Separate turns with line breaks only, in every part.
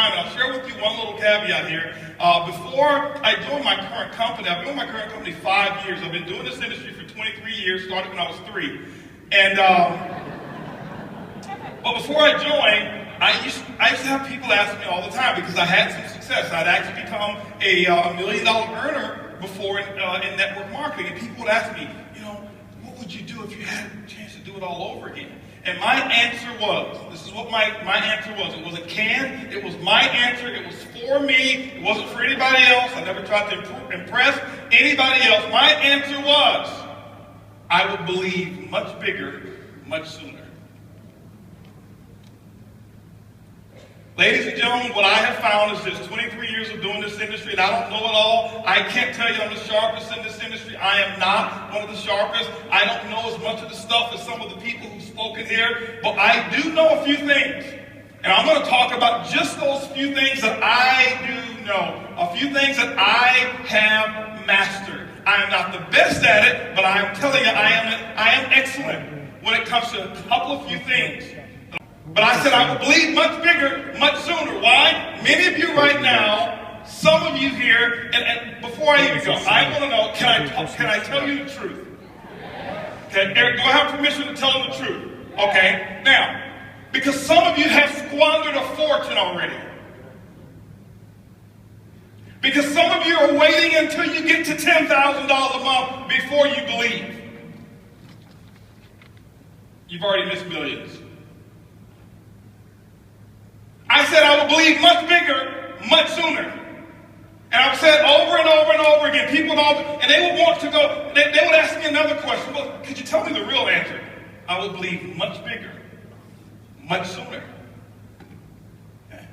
time, and I'll share with you one little caveat here. Before I joined my current company, I've been with my current company 5 years. I've been doing this industry for 23 years, started when I was 3. And, but before I joined, I used to have people ask me all the time because I had some success. I'd actually become a $1 million earner before in network marketing. And people would ask me, what would you do if you had a chance to do it all over again? And my answer was, this is what my answer was. It wasn't canned. It was my answer. It was for me. It wasn't for anybody else. I never tried to impress anybody else. My answer was, I would believe much bigger, much sooner. Ladies and gentlemen, what I have found is this 23 years of doing this industry, and I don't know it all. I can't tell you I'm the sharpest in this industry. I am not one of the sharpest. I don't know as much of the stuff as some of the people who've spoken here, but I do know a few things. And I'm going to talk about just those few things that I do know. A few things that I have mastered. I am not the best at it, but I am telling you I am excellent when it comes to a couple of few things. But I said I would believe much bigger, much sooner. Why? Many of you right now, some of you here, and before I even go, I want to know, can I tell you the truth? Okay, Eric, do I have permission to tell them the truth? Okay, now, because some of you have squandered a fortune already. Because some of you are waiting until you get to $10,000 a month before you believe. You've already missed millions. I said I would believe much bigger, much sooner. And I've said over and over and over again, and they would want to go, they would ask me another question. Well, could you tell me the real answer? I would believe much bigger, much sooner. Okay.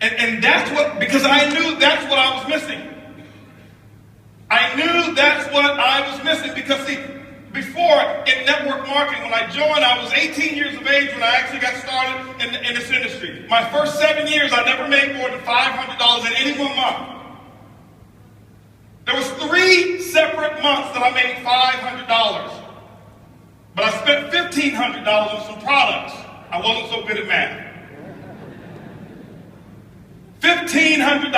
And that's what, because I knew that's what I was missing. I knew that's what I was missing because, see, before in network marketing, when I joined, I was 18 years of age when I actually got started in this industry. My first 7 years, I never made more than $500 in any one month. There was 3 separate months that I made $500. But I spent $1,500 on some products. I wasn't so good at math. $1,500,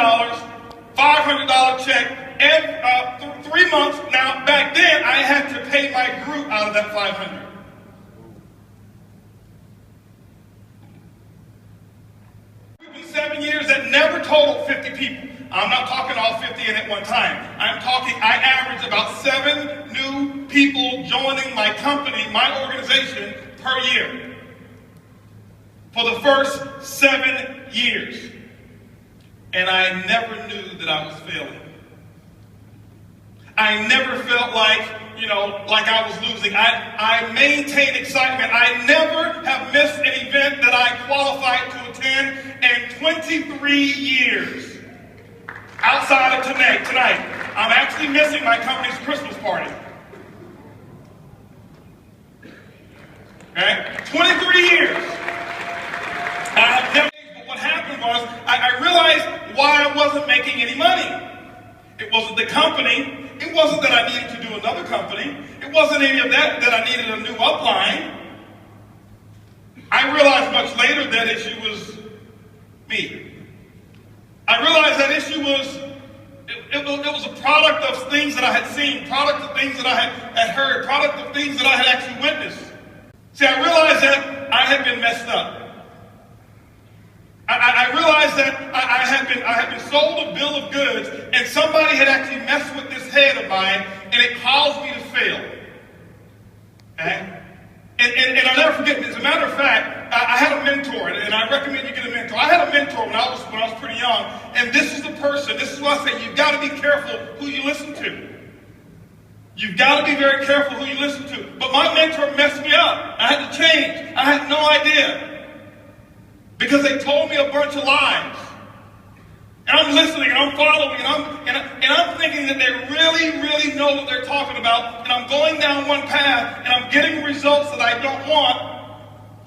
$500 check. 3 months. Now, back then, I had to pay my group out of that $500. We've been 7 years that never totaled 50 people. I'm not talking all 50 in at one time. I'm talking, I average about 7 new people joining my company, my organization, per year. For the first 7 years. And I never knew that I was failing. I never felt like I was losing. I maintained excitement. I never have missed an event that I qualified to attend in 23 years. Outside of tonight. I'm actually missing my company's Christmas party. Okay? 23 years. I have never, but what happened was, I realized why I wasn't making any money. It wasn't the company. It wasn't that I needed to do another company. It wasn't any of that I needed a new upline. I realized much later that issue was me. I realized that issue was, it was a product of things that I had seen, product of things that I had heard, product of things that I had actually witnessed. See, I realized that I had been messed up. I realized that I had been sold a bill of goods, and somebody had actually messed with this head of mine, and it caused me to fail. Okay? And I'll never forget, as a matter of fact, I had a mentor, and I recommend you get a mentor. I had a mentor when I was pretty young, and this is the person, this is why I say you've got to be careful who you listen to. You've got to be very careful who you listen to. But my mentor messed me up. I had to change. I had no idea. Because they told me a bunch of lies. And I'm listening, and I'm following, and I'm thinking that they really, really know what they're talking about, and I'm going down one path, and I'm getting results that I don't want,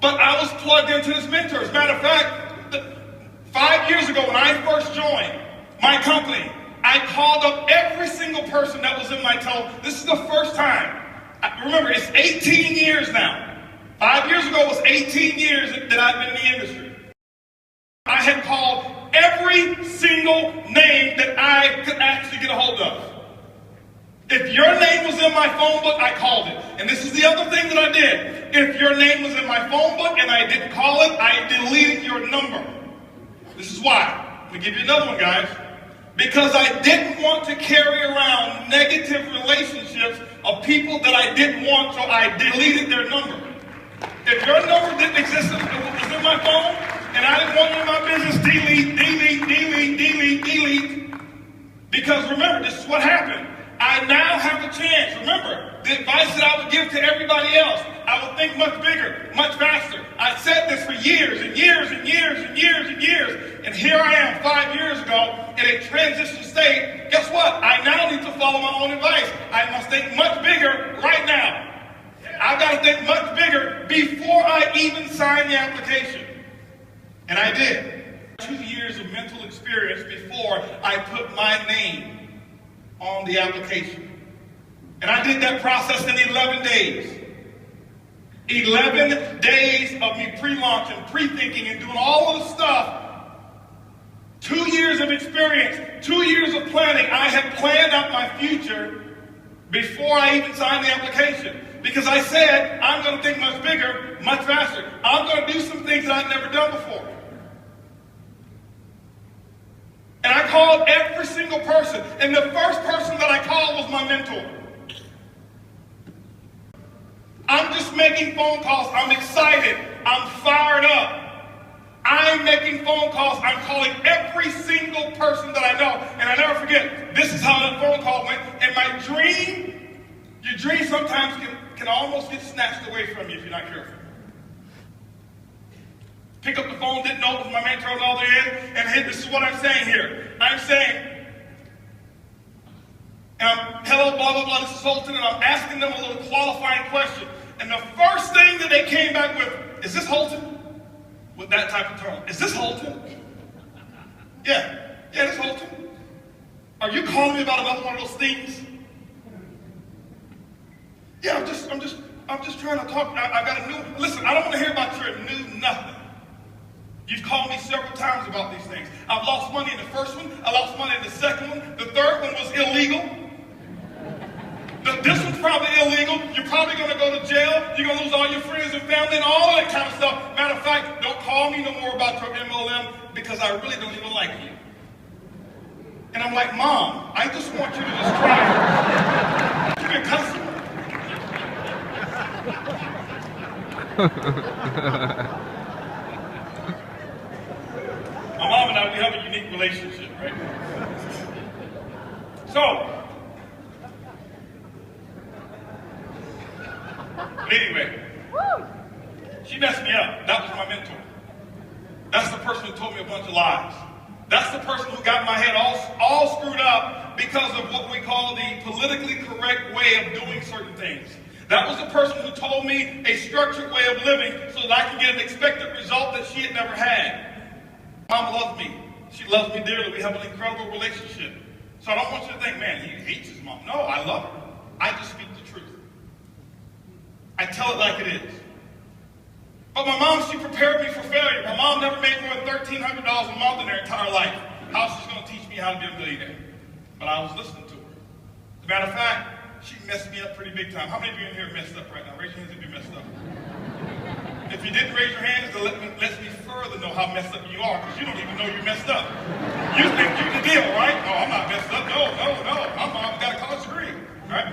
but I was plugged into this mentor. As a matter of fact, 5 years ago when I first joined my company, I called up every single person that was in my telephone. This is the first time. Remember, it's 18 years now. 5 years ago was 18 years that I've been in the industry. I had called single name that I could actually get a hold of. If your name was in my phone book, I called it. And this is the other thing that I did. If your name was in my phone book and I didn't call it, I deleted your number. This is why. Let me give you another one, guys. Because I didn't want to carry around negative relationships of people that I didn't want, so I deleted their number. If your number didn't exist, it was in my phone, and I didn't want you in my business, delete, delete, delete, delete, delete. Because remember, this is what happened. I now have a chance. Remember, the advice that I would give to everybody else, I would think much bigger, much faster. I said this for years and years and years and years and years. And here I am 5 years ago in a transition state. Guess what? I now need to follow my own advice. I must think much bigger right now. I've got to think much bigger before I even sign the application. And I did. 2 years of mental experience before I put my name on the application. And I did that process in 11 days. 11 days of me pre-launch and pre-thinking and doing all of the stuff. 2 years of experience, 2 years of planning. I had planned out my future before I even signed the application. Because I said, I'm going to think much bigger, much faster. I'm going to do some things that I've never done before. And I called every single person. And the first person that I called was my mentor. I'm just making phone calls. I'm excited. I'm fired up. I'm making phone calls. I'm calling every single person that I know. And I never forget, this is how that phone call went. And my dream, your dream sometimes can almost get snatched away from you if you're not careful. Pick up the phone, didn't know it was my mentor on the other end, and this is what I'm saying here. I'm saying, hello, blah, blah, blah, this is Holton, and I'm asking them a little qualifying question. And the first thing that they came back with, is this Holton? With that type of tone. Is this Holton? Yeah, this is Holton. Are you calling me about another one of those things? Yeah, I'm just trying to talk. I got a new, listen, I don't want to hear about your new nothing. You've called me several times about these things. I've lost money in the first one. I lost money in the second one. The third one was illegal. This one's probably illegal. You're probably going to go to jail. You're going to lose all your friends and family and all of that kind of stuff. Matter of fact, don't call me no more about your MLM because I really don't even like you. And I'm like, Mom, I just want you to just try it. You're a customer. My mom and I, we have a unique relationship, right? So, but anyway, she messed me up. That was my mentor. That's the person who told me a bunch of lies. That's the person who got my head all screwed up because of what we call the politically correct way of doing certain things. That was the person who told me a structured way of living so that I could get an expected result that she had never had. Mom loves me. She loves me dearly. We have an incredible relationship. So I don't want you to think, man, he hates his mom. No, I love her. I just speak the truth. I tell it like it is. But my mom, she prepared me for failure. My mom never made more than $1,300 a month in her entire life. How she's going to teach me how to be a millionaire? But I was listening to her. As a matter of fact, she messed me up pretty big time. How many of you in here are messed up right now? Raise your hands if you're messed up. If you didn't raise your hands, that lets me further know how messed up you are, because you don't even know you're messed up. You think you're the deal, right? No, I'm not messed up. No. My mom's got a college degree, right?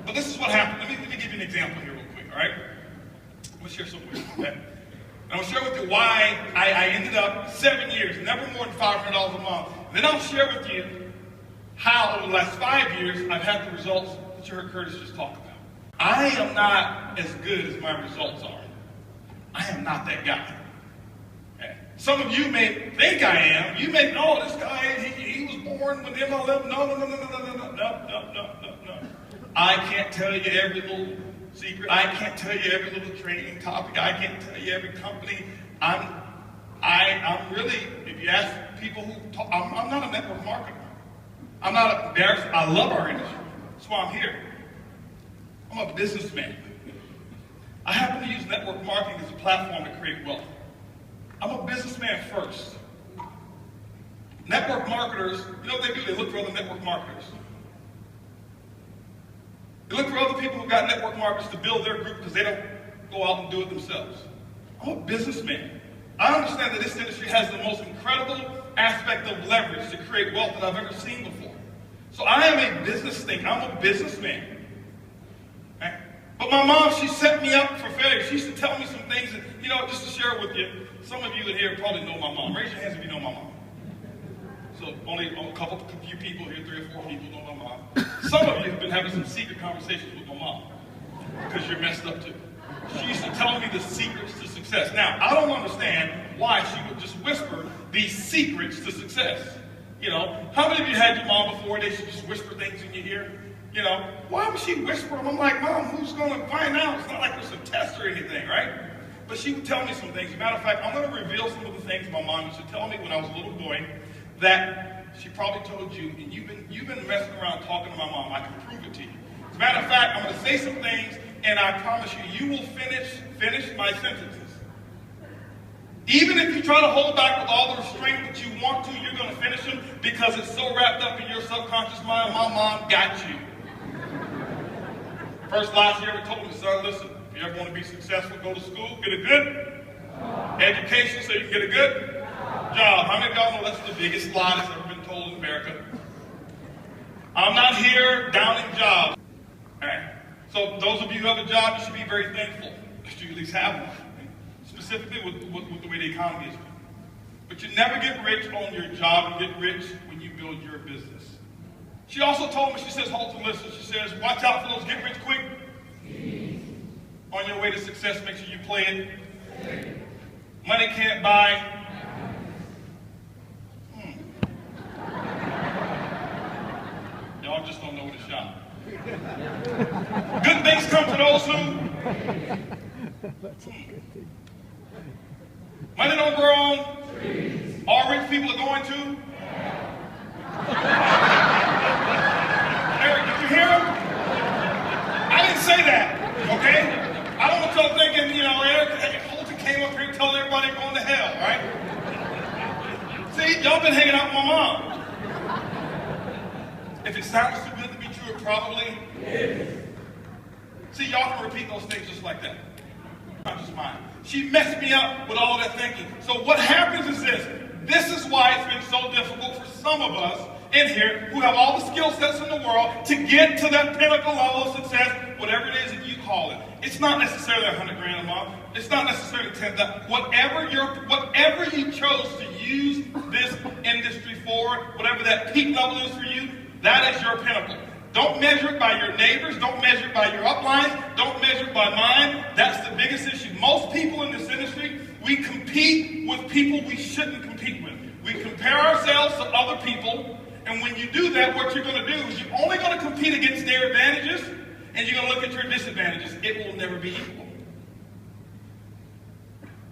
But this is what happened. Let me give you an example here real quick, all right? I'm going to share something with you, okay? I'm going to share with you why I ended up 7 years, never more than $500 a month. And then I'll share with you how over the last 5 years I've had the results that you heard Curtis just talk about. I am not as good as my results are. I am not that guy. Okay. Some of you may think I am. You may know this guy, he was born with MLM. No. I can't tell you every little secret. I can't tell you every little training topic. I can't tell you every company. I'm really, if you ask people who talk, I'm not a network marketer. I'm not embarrassed. I love our industry. That's why I'm here. I'm a businessman. I happen to use network marketing as a platform to create wealth. I'm a businessman first. Network marketers, you know what they do? They look for other network marketers. They look for other people who got network marketers to build their group because they don't go out and do it themselves. I'm a businessman. I understand that this industry has the most incredible aspect of leverage to create wealth that I've ever seen before. So I am a business thinker. I'm a businessman. Right? But my mom, she set me up for failure. She used to tell me some things that, you know, just to share with you. Some of you in here probably know my mom. Raise your hands if you know my mom. So only a few people here, 3 or 4 people know my mom. Some of you have been having some secret conversations with my mom because you're messed up too. She used to tell me the secrets to success. Now, I don't understand why she would just whisper these secrets to success. You know, how many of you had your mom before? They should just whisper things in your ear. You know, why would she whisper them? I'm like, Mom, who's going to find out? It's not like there's a test or anything, right? But she would tell me some things. As a matter of fact, I'm going to reveal some of the things my mom used to tell me when I was a little boy that she probably told you, and you've been messing around talking to my mom. I can prove it to you. As a matter of fact, I'm going to say some things, and I promise you, you will finish my sentences. Even if you try to hold back with all the restraint that you want to, you're going to finish them because it's so wrapped up in your subconscious mind. My mom got you. First lie she ever told me, son, listen, if you ever want to be successful, go to school, get a good education so you can get a good job. How many of y'all know that's the biggest lie that's ever been told in America? I'm not here downing jobs. All right. So those of you who have a job, you should be very thankful that you at least have one. Specifically with the way the economy is. But you never get rich on your job. You get rich when you build your business. She also told me, she says, Holton, listen, she says, watch out for those get rich quick. On your way to success, make sure you play it. Money can't buy. Y'all just don't know where to shop. Good things come to those who. Money don't grow on trees. All rich people are going to. Eric, did you hear him? I didn't say that, okay? I don't want y'all thinking, you know, Eric Holton came up here telling everybody going to hell, right? See, y'all been hanging out with my mom. If it sounds too good to be true, it probably is. See, y'all can repeat those things just like that. Not just mine. She messed me up with all that thinking. So what happens is this. This is why it's been so difficult for some of us in here who have all the skill sets in the world to get to that pinnacle level of success, whatever it is that you call it. It's not necessarily $100 grand a month. It's not necessarily $10,000. Whatever you chose to use this industry for, whatever that peak level is for you, that is your pinnacle. Don't measure it by your neighbors. Don't measure it by your uplines. Don't measure it by mine. That's the biggest issue. Most people in this industry, we compete with people we shouldn't compete with. We compare ourselves to other people, and when you do that, what you're going to do is you're only going to compete against their advantages, and you're going to look at your disadvantages. It will never be equal.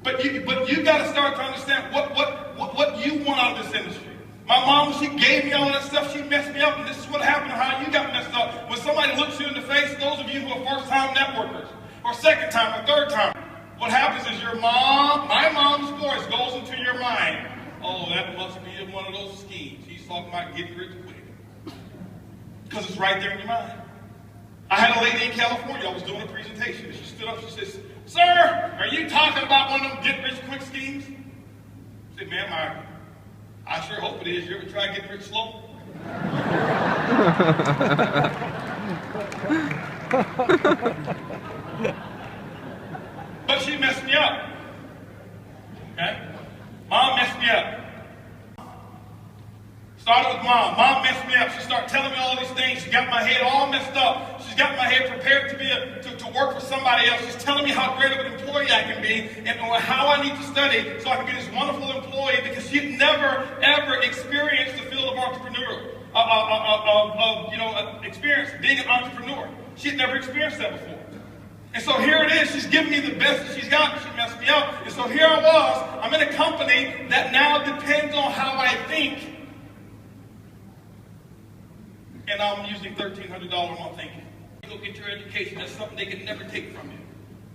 But you got to start to understand what you want out of this industry. My mom, when she gave me all that stuff, she messed me up, and this is what happened, how you got messed up. When somebody looks you in the face, those of you who are first-time networkers, or second-time, or third-time, what happens is my mom's voice goes into your mind. Oh, that must be one of those schemes. He's talking about getting rich quick. Because it's right there in your mind. I had a lady in California, I was doing a presentation, and she stood up, she says, "Sir, are you talking about one of them get-rich-quick schemes?" I said, "Ma'am, I sure hope it is. You ever try getting rich slow?" But she messed me up. Okay? Mom messed me up. Started with mom. Mom messed me up. She started telling me all these things. She got my head all messed up. She's got my head prepared to work for somebody else. She's telling me how great of an employee I can be and how I need to study so I can be this wonderful employee, because she had never, ever experienced the field of entrepreneur, experience being an entrepreneur. She had never experienced that before. And so here it is. She's giving me the best that she's got. She messed me up. And so here I was. I'm in a company that now depends on how I think. And I'm using $1,300 a month thinking. Go get your education. That's something they can never take from you.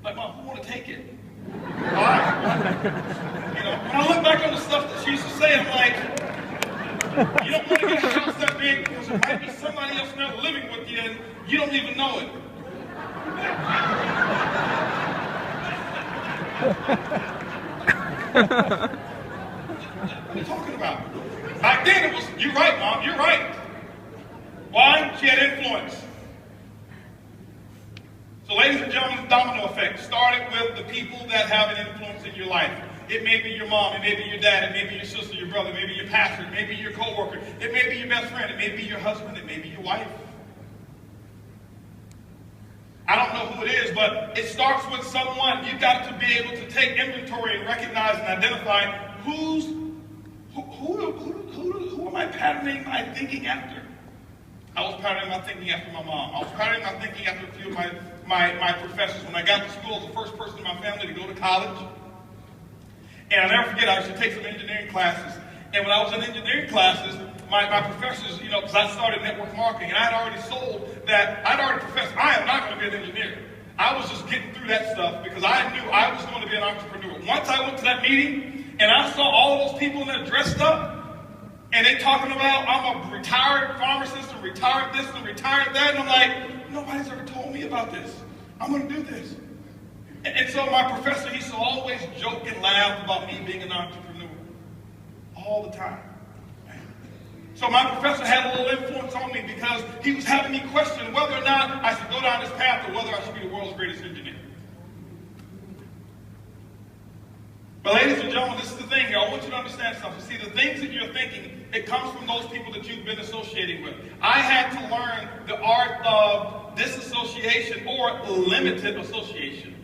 Like, Mom, who want to take it? All right. When I look back on the stuff that she used to say, I'm like, You don't want to get a house that big because there might be somebody else now living with you and you don't even know it. What are you talking about? Back then it was, you're right, Mom, you're right. Why? She had influence. So ladies and gentlemen, the domino effect started with the people that have an influence in your life. It may be your mom, it may be your dad, it may be your sister, your brother, it may be your pastor, it may be your co-worker, it may be your best friend, it may be your husband, it may be your wife. I don't know who it is, but it starts with someone. You've got to be able to take inventory and recognize and identify who am I patterning my thinking after? I was patterning my thinking after my mom. I was patterning my thinking after a few of my professors. When I got to school, I was the first person in my family to go to college. And I'll never forget, I used to take some engineering classes. And when I was in engineering classes, my professors, because I started network marketing, and I'd already professed, I am not going to be an engineer. I was just getting through that stuff because I knew I was going to be an entrepreneur. Once I went to that meeting, and I saw all those people in there dressed up, and they talking about, I'm a retired pharmacist, and retired this, and retired that, and I'm like, nobody's ever told me about this. I'm going to do this. And so my professor, he used to always joke and laugh about me being an entrepreneur. All the time. So my professor had a little influence on me because he was having me question whether or not I should go down this path or whether I should be the world's greatest engineer. But ladies and gentlemen, this is the thing. I want you to understand something. See, the things that you're thinking, it comes from those people that you've been associating with. I had to learn the art of disassociation or limited association.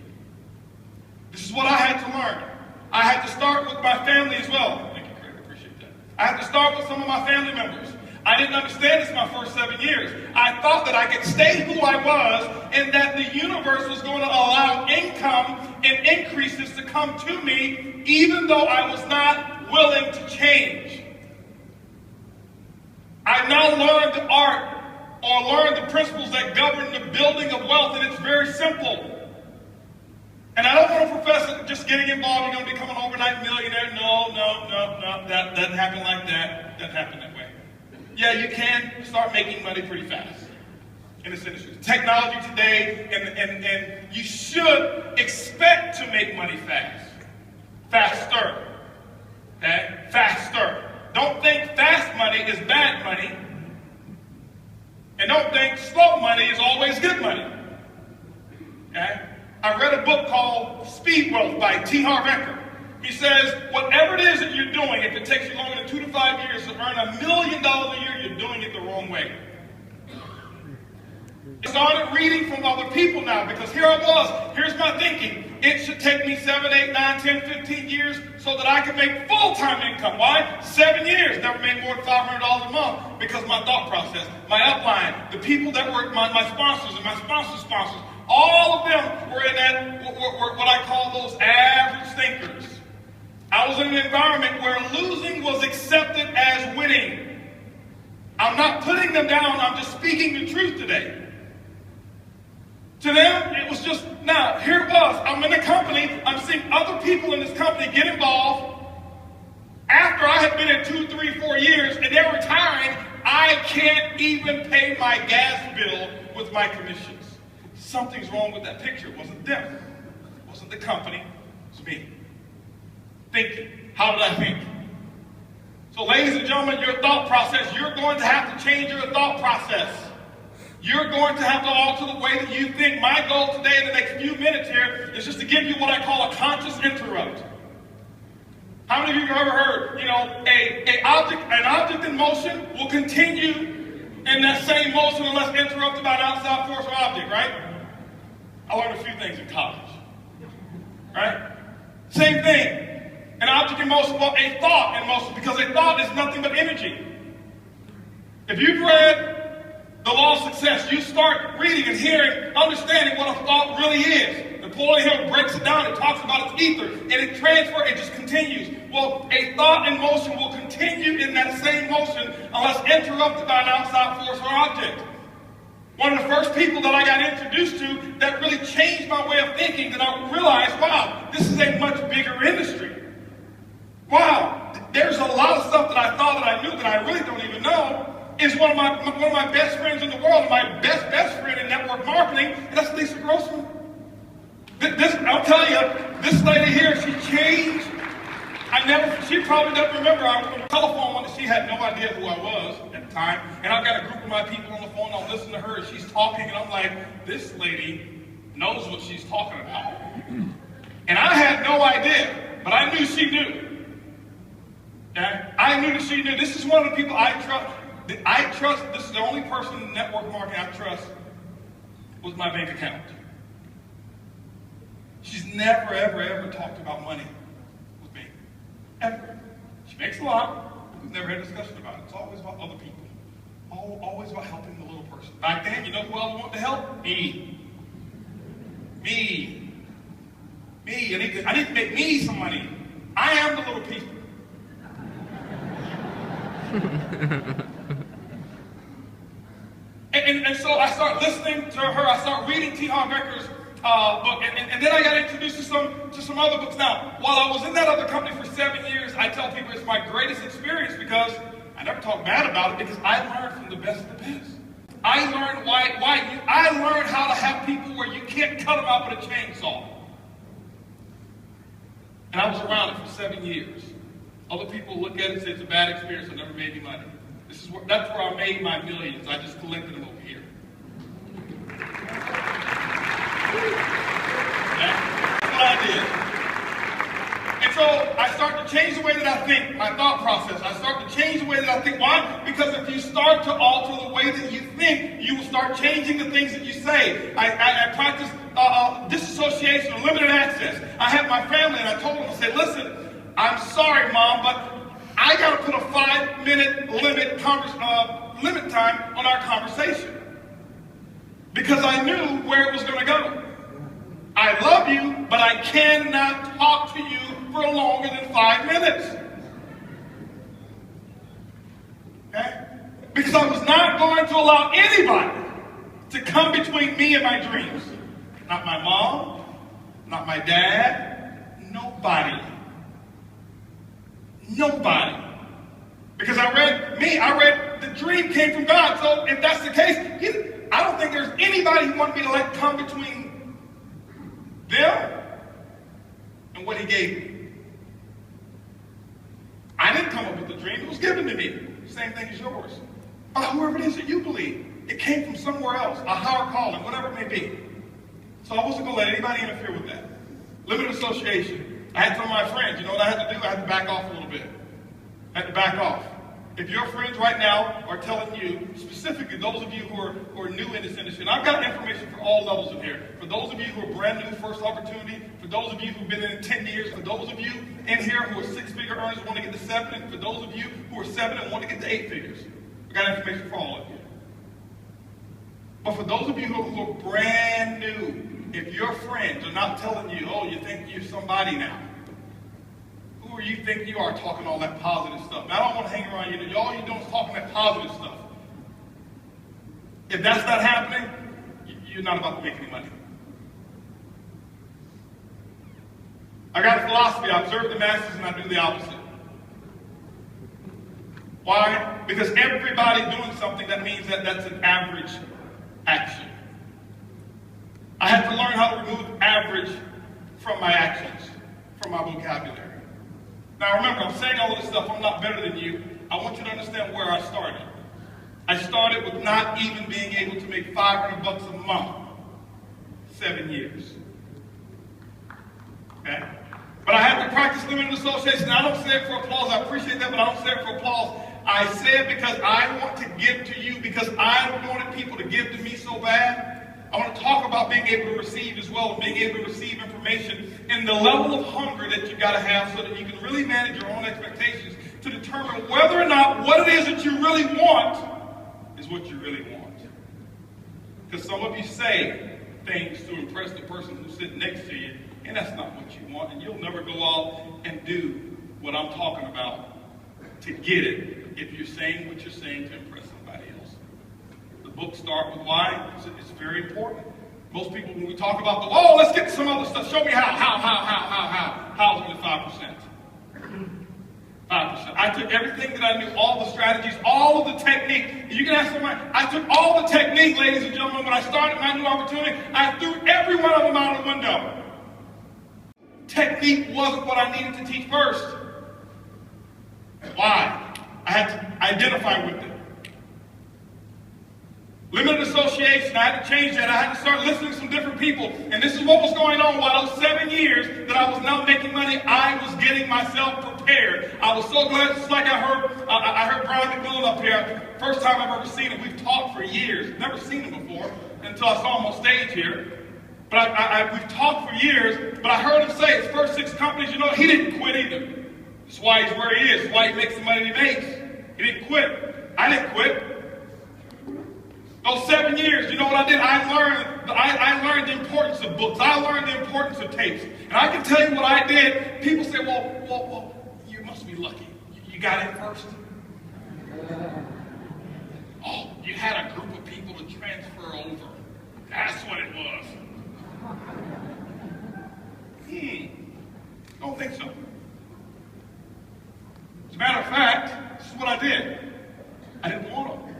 This is what I had to learn. I had to start with my family as well. Thank you, Craig. I appreciate that. I had to start with some of my family members. I didn't understand this my first 7 years. I thought that I could stay who I was and that the universe was going to allow income and increases to come to me even though I was not willing to change. I now learned the art or learned the principles that govern the building of wealth, and it's very simple. And I don't want to profess that just getting involved, you're going to become an overnight millionaire. No. That doesn't happen like that. Doesn't happen that way. Yeah, you can start making money pretty fast in this industry. Technology today, and you should expect to make money fast. Faster. Okay? Faster. Don't think fast money is bad money. And don't think slow money is always good money. Okay? I read a book called Speed Wealth by T. Harv Eker. He says, whatever it is that you're doing, if it takes you longer than 2 to 5 years to earn $1 million a year, you're doing it the wrong way. I started reading from other people now because here I was. Here's my thinking. It should take me 7, 8, 9, 10, 15 years so that I can make full-time income. Why? 7 years. Never made more than $500 a month because my thought process, my upline, the people that work, my sponsors and my sponsors' sponsors, all of them were in that, what I call those average thinkers. I was in an environment where losing was accepted as winning. I'm not putting them down, I'm just speaking the truth today. To them, it was just, now, here it was. I'm in a company, I'm seeing other people in this company get involved. After I had been in 2, 3, 4 years, and they're retiring, I can't even pay my gas bill with my commissions. Something's wrong with that picture. It wasn't them. It wasn't the company. It was me. Thinking. How did I think? So ladies and gentlemen, your thought process, you're going to have to change your thought process. You're going to have to alter the way that you think. My goal today in the next few minutes here is just to give you what I call a conscious interrupt. How many of you have ever heard, an object in motion will continue in that same motion unless interrupted by an outside force or object, right? I learned a few things in college, right? Same thing. An object in motion, well, a thought in motion, because a thought is nothing but energy. If you've read The Law of Success, you start reading and hearing, understanding what a thought really is. Napoleon Hill breaks it down and talks about its ether, and it transfers, it just continues. Well, a thought in motion will continue in that same motion unless interrupted by an outside force or object. One of the first people that I got introduced to that really changed my way of thinking, that I realized, wow, this is a much bigger industry. Wow, there's a lot of stuff that I thought that I knew that I really don't is one of my best friends in the world, my best friend in network marketing, and that's Lisa Grossman. I'll tell you, this lady here, she changed. She probably doesn't remember. I was on the telephone one, and she had no idea who I was at the time. And I've got a group of my people on the phone. I'll listen to her. She's talking, and I'm like, this lady knows what she's talking about. And I had no idea, but I knew she knew. Okay? I knew that she knew. This is one of the people I trust. This is the only person in network marketing I trust with my bank account. She's never, ever, ever talked about money with me. Ever. She makes a lot. We've never had a discussion about it. It's always about other people. Always about helping the little person. Back then, you know who I wanted to help? Me. Me. I need to make me some money. I am the little people. and so I start listening to her. I start reading T. Harv Eker's book, and then I got introduced to some other books. Now, while I was in that other company for 7 years, I tell people it's my greatest experience because I never talk bad about it because I learned from the best of the best. I learned I learned how to have people where you can't cut them out with a chainsaw. And I was around it for 7 years. Other people look at it and say it's a bad experience. I never made any money. That's where I made my millions. I just collected them over here. That's what I did. And so I start to change the way that I think, my thought process. I start to change the way that I think. Why? Because if you start to alter the way that you think, you will start changing the things that you say. I practice disassociation or limited access. I had my family and I told them, I said, listen, I'm sorry, Mom, but I got to put a 5-minute limit time on our conversation. Because I knew where it was going to go. I love you, but I cannot talk to you for longer than 5 minutes. Okay? Because I was not going to allow anybody to come between me and my dreams. Not my mom, not my dad, nobody. Nobody. Because I read the dream came from God. So if that's the case, I don't think there's anybody who wanted me to let come between them and what he gave me. I didn't come up with the dream. It was given to me. Same thing as yours. By whoever it is that you believe. It came from somewhere else. A higher calling, whatever it may be. So I wasn't going to let anybody interfere with that. Limited association. I had some of my friends, you know what I had to do? I had to back off a little bit. I had to back off. If your friends right now are telling you, specifically those of you who are new in this industry, and I've got information for all levels in here. For those of you who are brand new, first opportunity, for those of you who've been in it 10 years, for those of you in here who are 6-figure earners and want to get to 7, and for those of you who are 7 and want to get to 8 figures. I've got information for all of you. But for those of you who are brand new, if your friends are not telling you, oh, you think you're somebody now, who do you think you are talking all that positive stuff? Now, I don't want to hang around you. All you're doing is talking that positive stuff. If that's not happening, you're not about to make any money. I got a philosophy. I observe the masses and I do the opposite. Why? Because everybody doing something, that means that that's an average action. I had to learn how to remove average from my actions, from my vocabulary. Now remember, I'm saying all of this stuff, I'm not better than you. I want you to understand where I started. I started with not even being able to make $500 a month. 7 years. Okay? But I had to practice limited association. I don't say it for applause. I appreciate that, but I don't say it for applause. I say it because I want to give to you, because I wanted people to give to me so bad. I want to talk about being able to receive as well, and being able to receive information and the level of hunger that you got to have so that you can really manage your own expectations to determine whether or not what it is that you really want is what you really want. Because some of you say things to impress the person who's sitting next to you, and that's not what you want, and you'll never go out and do what I'm talking about to get it if you're saying what you're saying to impress somebody else. The books start with why. It's very important. Most people, when we talk about let's get to some other stuff. Show me how. How's only 5%? 5%. I took everything that I knew, all the strategies, all of the technique. You can ask somebody, I took all the technique, ladies and gentlemen, when I started my new opportunity, I threw every one of them out of the window. Technique wasn't what I needed to teach first. Why? I had to identify with it. Limited association, I had to change that. I had to start listening to some different people. And this is what was going on while those 7 years that I was not making money, I was getting myself prepared. I was so glad, just like I heard Brian McMillan up here. First time I've ever seen him. We've talked for years. Never seen him before until I saw him on stage here. But we've talked for years, but I heard him say his first 6 companies, you know, he didn't quit either. That's why he's where he is. That's why he makes the money he makes. He didn't quit. I didn't quit. Those 7 years, you know what I did? I learned the importance of books. I learned the importance of tapes. And I can tell you what I did. People say, well, you must be lucky. You got in first. Oh, you had a group of people to transfer over. That's what it was. Don't think so. As a matter of fact, this is what I did. I didn't want them.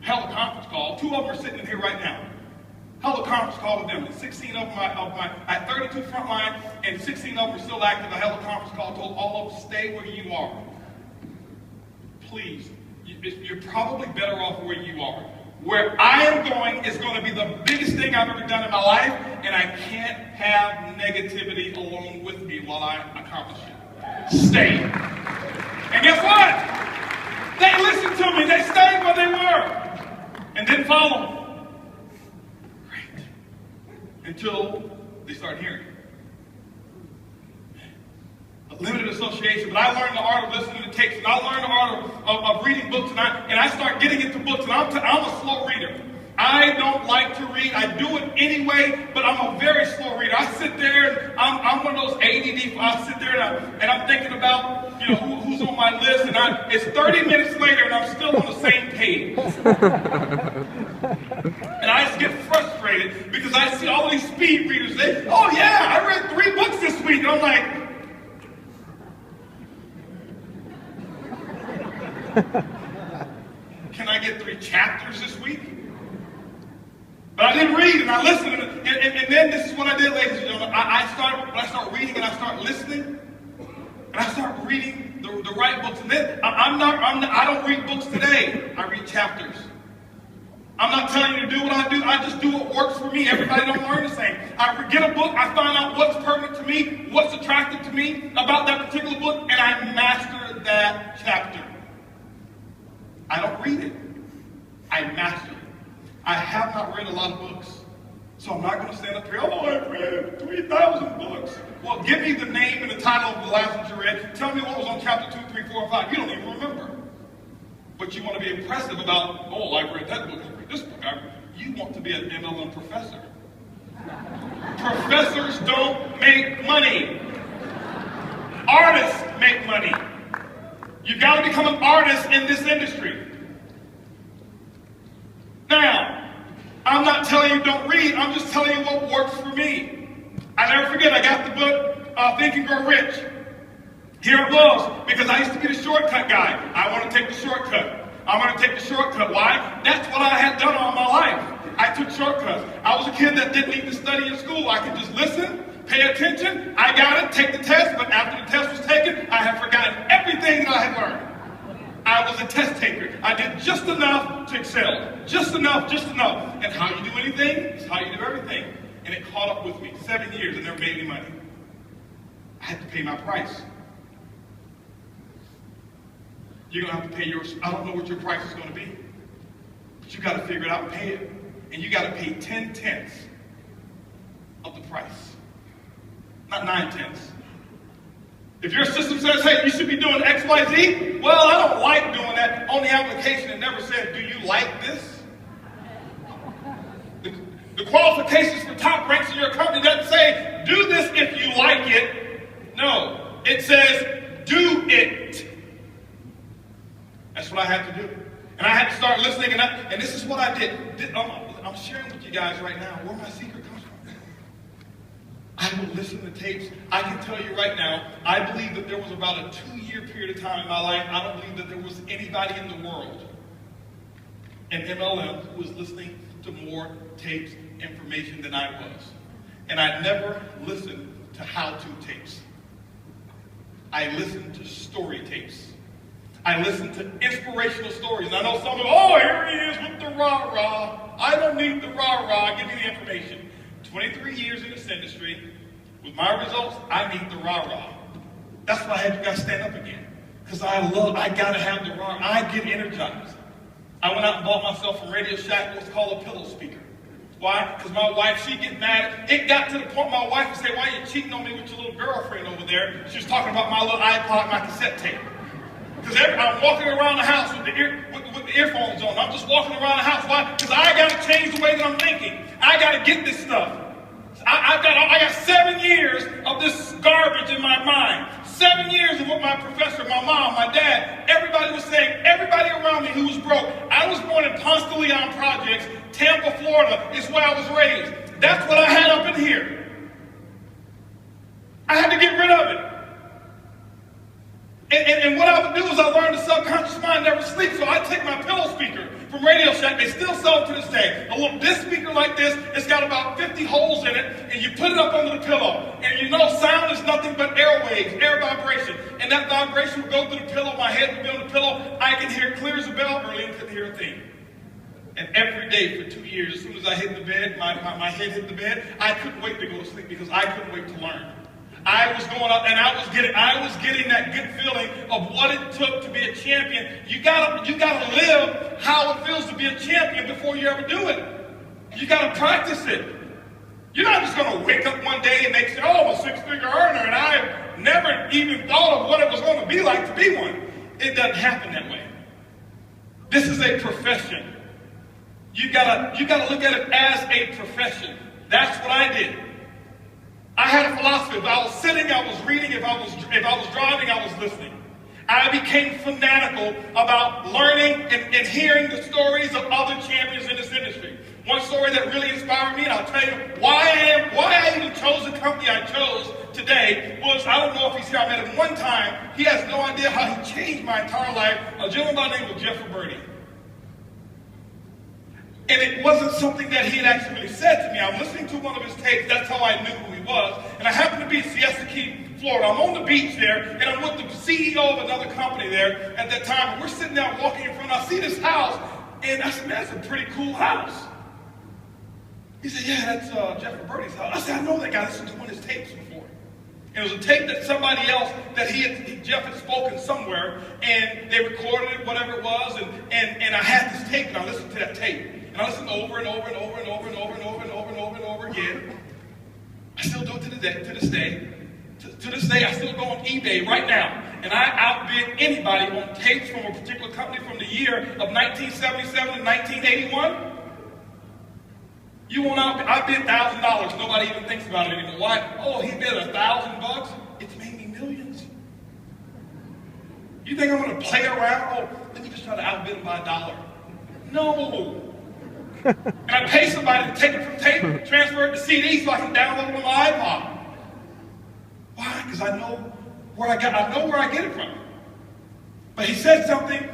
Held a conference call. 2 of them are sitting in here right now. Held a conference call with them. And 16 of them, I had 32 frontline, and 16 of them are still active. I held a conference call, told all of them, stay where you are. Please, you're probably better off where you are. Where I am going is going to be the biggest thing I've ever done in my life, and I can't have negativity along with me while I accomplish it. Stay. And guess what? They listened to me. They stayed where they were and didn't follow. Great. Until they start hearing. A limited association, but I learned the art of listening to tapes, and I learned the art of reading books, and I start getting into books, and I'm a slow reader. I don't like to read. I do it anyway, but I'm a very slow reader. I sit there, and I'm one of those ADD. I sit there, and I'm thinking about, you know, who's on my list, and it's 30 minutes later, and I'm still on the same page. And I just get frustrated because I see all these speed readers say, oh yeah, I read 3 books this week. And I'm like, can I get 3 chapters this week? But I didn't read, and I listened, and then this is what I did, ladies and gentlemen. When I start reading, and I start listening, and I start reading the right books. And then I don't read books today. I read chapters. I'm not telling you to do what I do. I just do what works for me. Everybody don't learn the same. I get a book, I find out what's pertinent to me, what's attractive to me about that particular book, and I master that chapter. I don't read it. I master it. I have not read a lot of books. So I'm not going to stand up here, oh, I've read 3,000 books. Well, give me the name and the title of the last one you read. Tell me what was on chapter 2, 3, 4, and 5. You don't even remember. But you want to be impressive about, oh, I've read that book, I've read this book. You want to be an MLM professor. Professors don't make money. Artists make money. You've got to become an artist in this industry. Now, I'm not telling you don't read, I'm just telling you what works for me. I never forget, I got the book, Think and Grow Rich. Here it was, because I used to be the shortcut guy. I want to take the shortcut. I want to take the shortcut. Why? That's what I had done all my life. I took shortcuts. I was a kid that didn't need to study in school. I could just listen, pay attention, I got it, take the test, but after the test was taken, I had forgotten everything that I had learned. I was a test taker. I did just enough to excel. Just enough, just enough. And how you do anything is how you do everything. And it caught up with me. 7 years, I never made any money. I had to pay my price. You're going to have to pay yours. I don't know what your price is going to be. But you got to figure it out and pay it. And you got to pay 10/10 of the price. Not 9/10. If your system says, hey, you should be doing X, Y, Z, well, I don't like doing that. On the application, it never said, do you like this? The qualifications for top ranks in your company doesn't say, do this if you like it. No, it says, do it. That's what I had to do. And I had to start listening, and this is what I did. I'm sharing with you guys right now where my secret comes from. I I would listen to tapes. I can tell you right now, I believe that there was about a 2-year period of time in my life, I don't believe that there was anybody in the world, an MLM, who was listening to more tapes, information than I was. And I never listened to how-to tapes. I listened to story tapes. I listened to inspirational stories. And I know some of them, oh, here he is with the rah-rah. I don't need the rah-rah. Give me the information. 23 years in this industry, with my results, I need the rah-rah. That's why I had you guys stand up again. Because I gotta have the rah-rah. I get energized. I went out and bought myself from Radio Shack what's called a pillow speaker. Why? Because my wife, she'd get mad. It got to the point my wife would say, why are you cheating on me with your little girlfriend over there? She was talking about my little iPod, my cassette tape. Because I'm walking around the house with the earphones on. I'm just walking around the house. Why? Because I got to change the way that I'm thinking. I got to get this stuff. I got 7 years of this garbage in my mind. 7 years of what my professor, my mom, my dad, everybody was saying, everybody around me who was broke. I was born in Ponce de Leon Projects, Tampa, Florida, is where I was raised. That's what I had up in here. I had to get rid of it. And what I would do is I learned the subconscious mind never sleeps. So I take my pillow speaker from Radio Shack. They still sell it to this day. A little this speaker like this, it's got about 50 holes in it, and you put it up under the pillow. And you know sound is nothing but airwaves, air vibration. And that vibration would go through the pillow, my head would be on the pillow. I could hear clear as a bell, Early couldn't hear a thing. And every day for 2 years, as soon as I hit the bed, my head hit the bed, I couldn't wait to go to sleep because I couldn't wait to learn. I was going up and I was getting that good feeling of what it took to be a champion. You gotta live how it feels to be a champion before you ever do it. You gotta practice it. You're not just gonna wake up one day and say, oh, I'm a 6-figure earner, and I never even thought of what it was going to be like to be one. It doesn't happen that way. This is a profession. You gotta look at it as a profession. That's what I did. I had a philosophy. If I was sitting, I was reading. If I was driving, I was listening. I became fanatical about learning and hearing the stories of other champions in this industry. One story that really inspired me, and I'll tell you why I even chose the company I chose today, was, I don't know if he's here, I met him one time. He has no idea how he changed my entire life. A gentleman by the name of Jeff Worre. And it wasn't something that he had actually really said to me. I'm listening to one of his tapes. That's how I knew who he was. And I happened to be in Siesta Key, Florida. I'm on the beach there, and I'm with the CEO of another company there at that time. And we're sitting there walking in front. I see this house, and I said, man, that's a pretty cool house. He said, yeah, that's Jeff Worre's house. I said, I know that guy. I listened to one of his tapes before. And it was a tape that somebody else, that Jeff had spoken somewhere, and they recorded it, whatever it was, and I had this tape, and I listened to that tape. And I listened over and over and over and over and over and over and over and over and over again. I still do it to this day. To this day, I still go on eBay right now, and I outbid anybody on tapes from a particular company from the year of 1977 and 1981. You won't outbid. I bid $1,000. Nobody even thinks about it anymore. Why? Oh, he bid $1,000. It's made me millions. You think I'm going to play around? Oh, let me just try to outbid him by $1. No. And I pay somebody to take it from tape, transfer it to CD so I can download it on my iPod. Why? Because I know where I get it from. But he said something,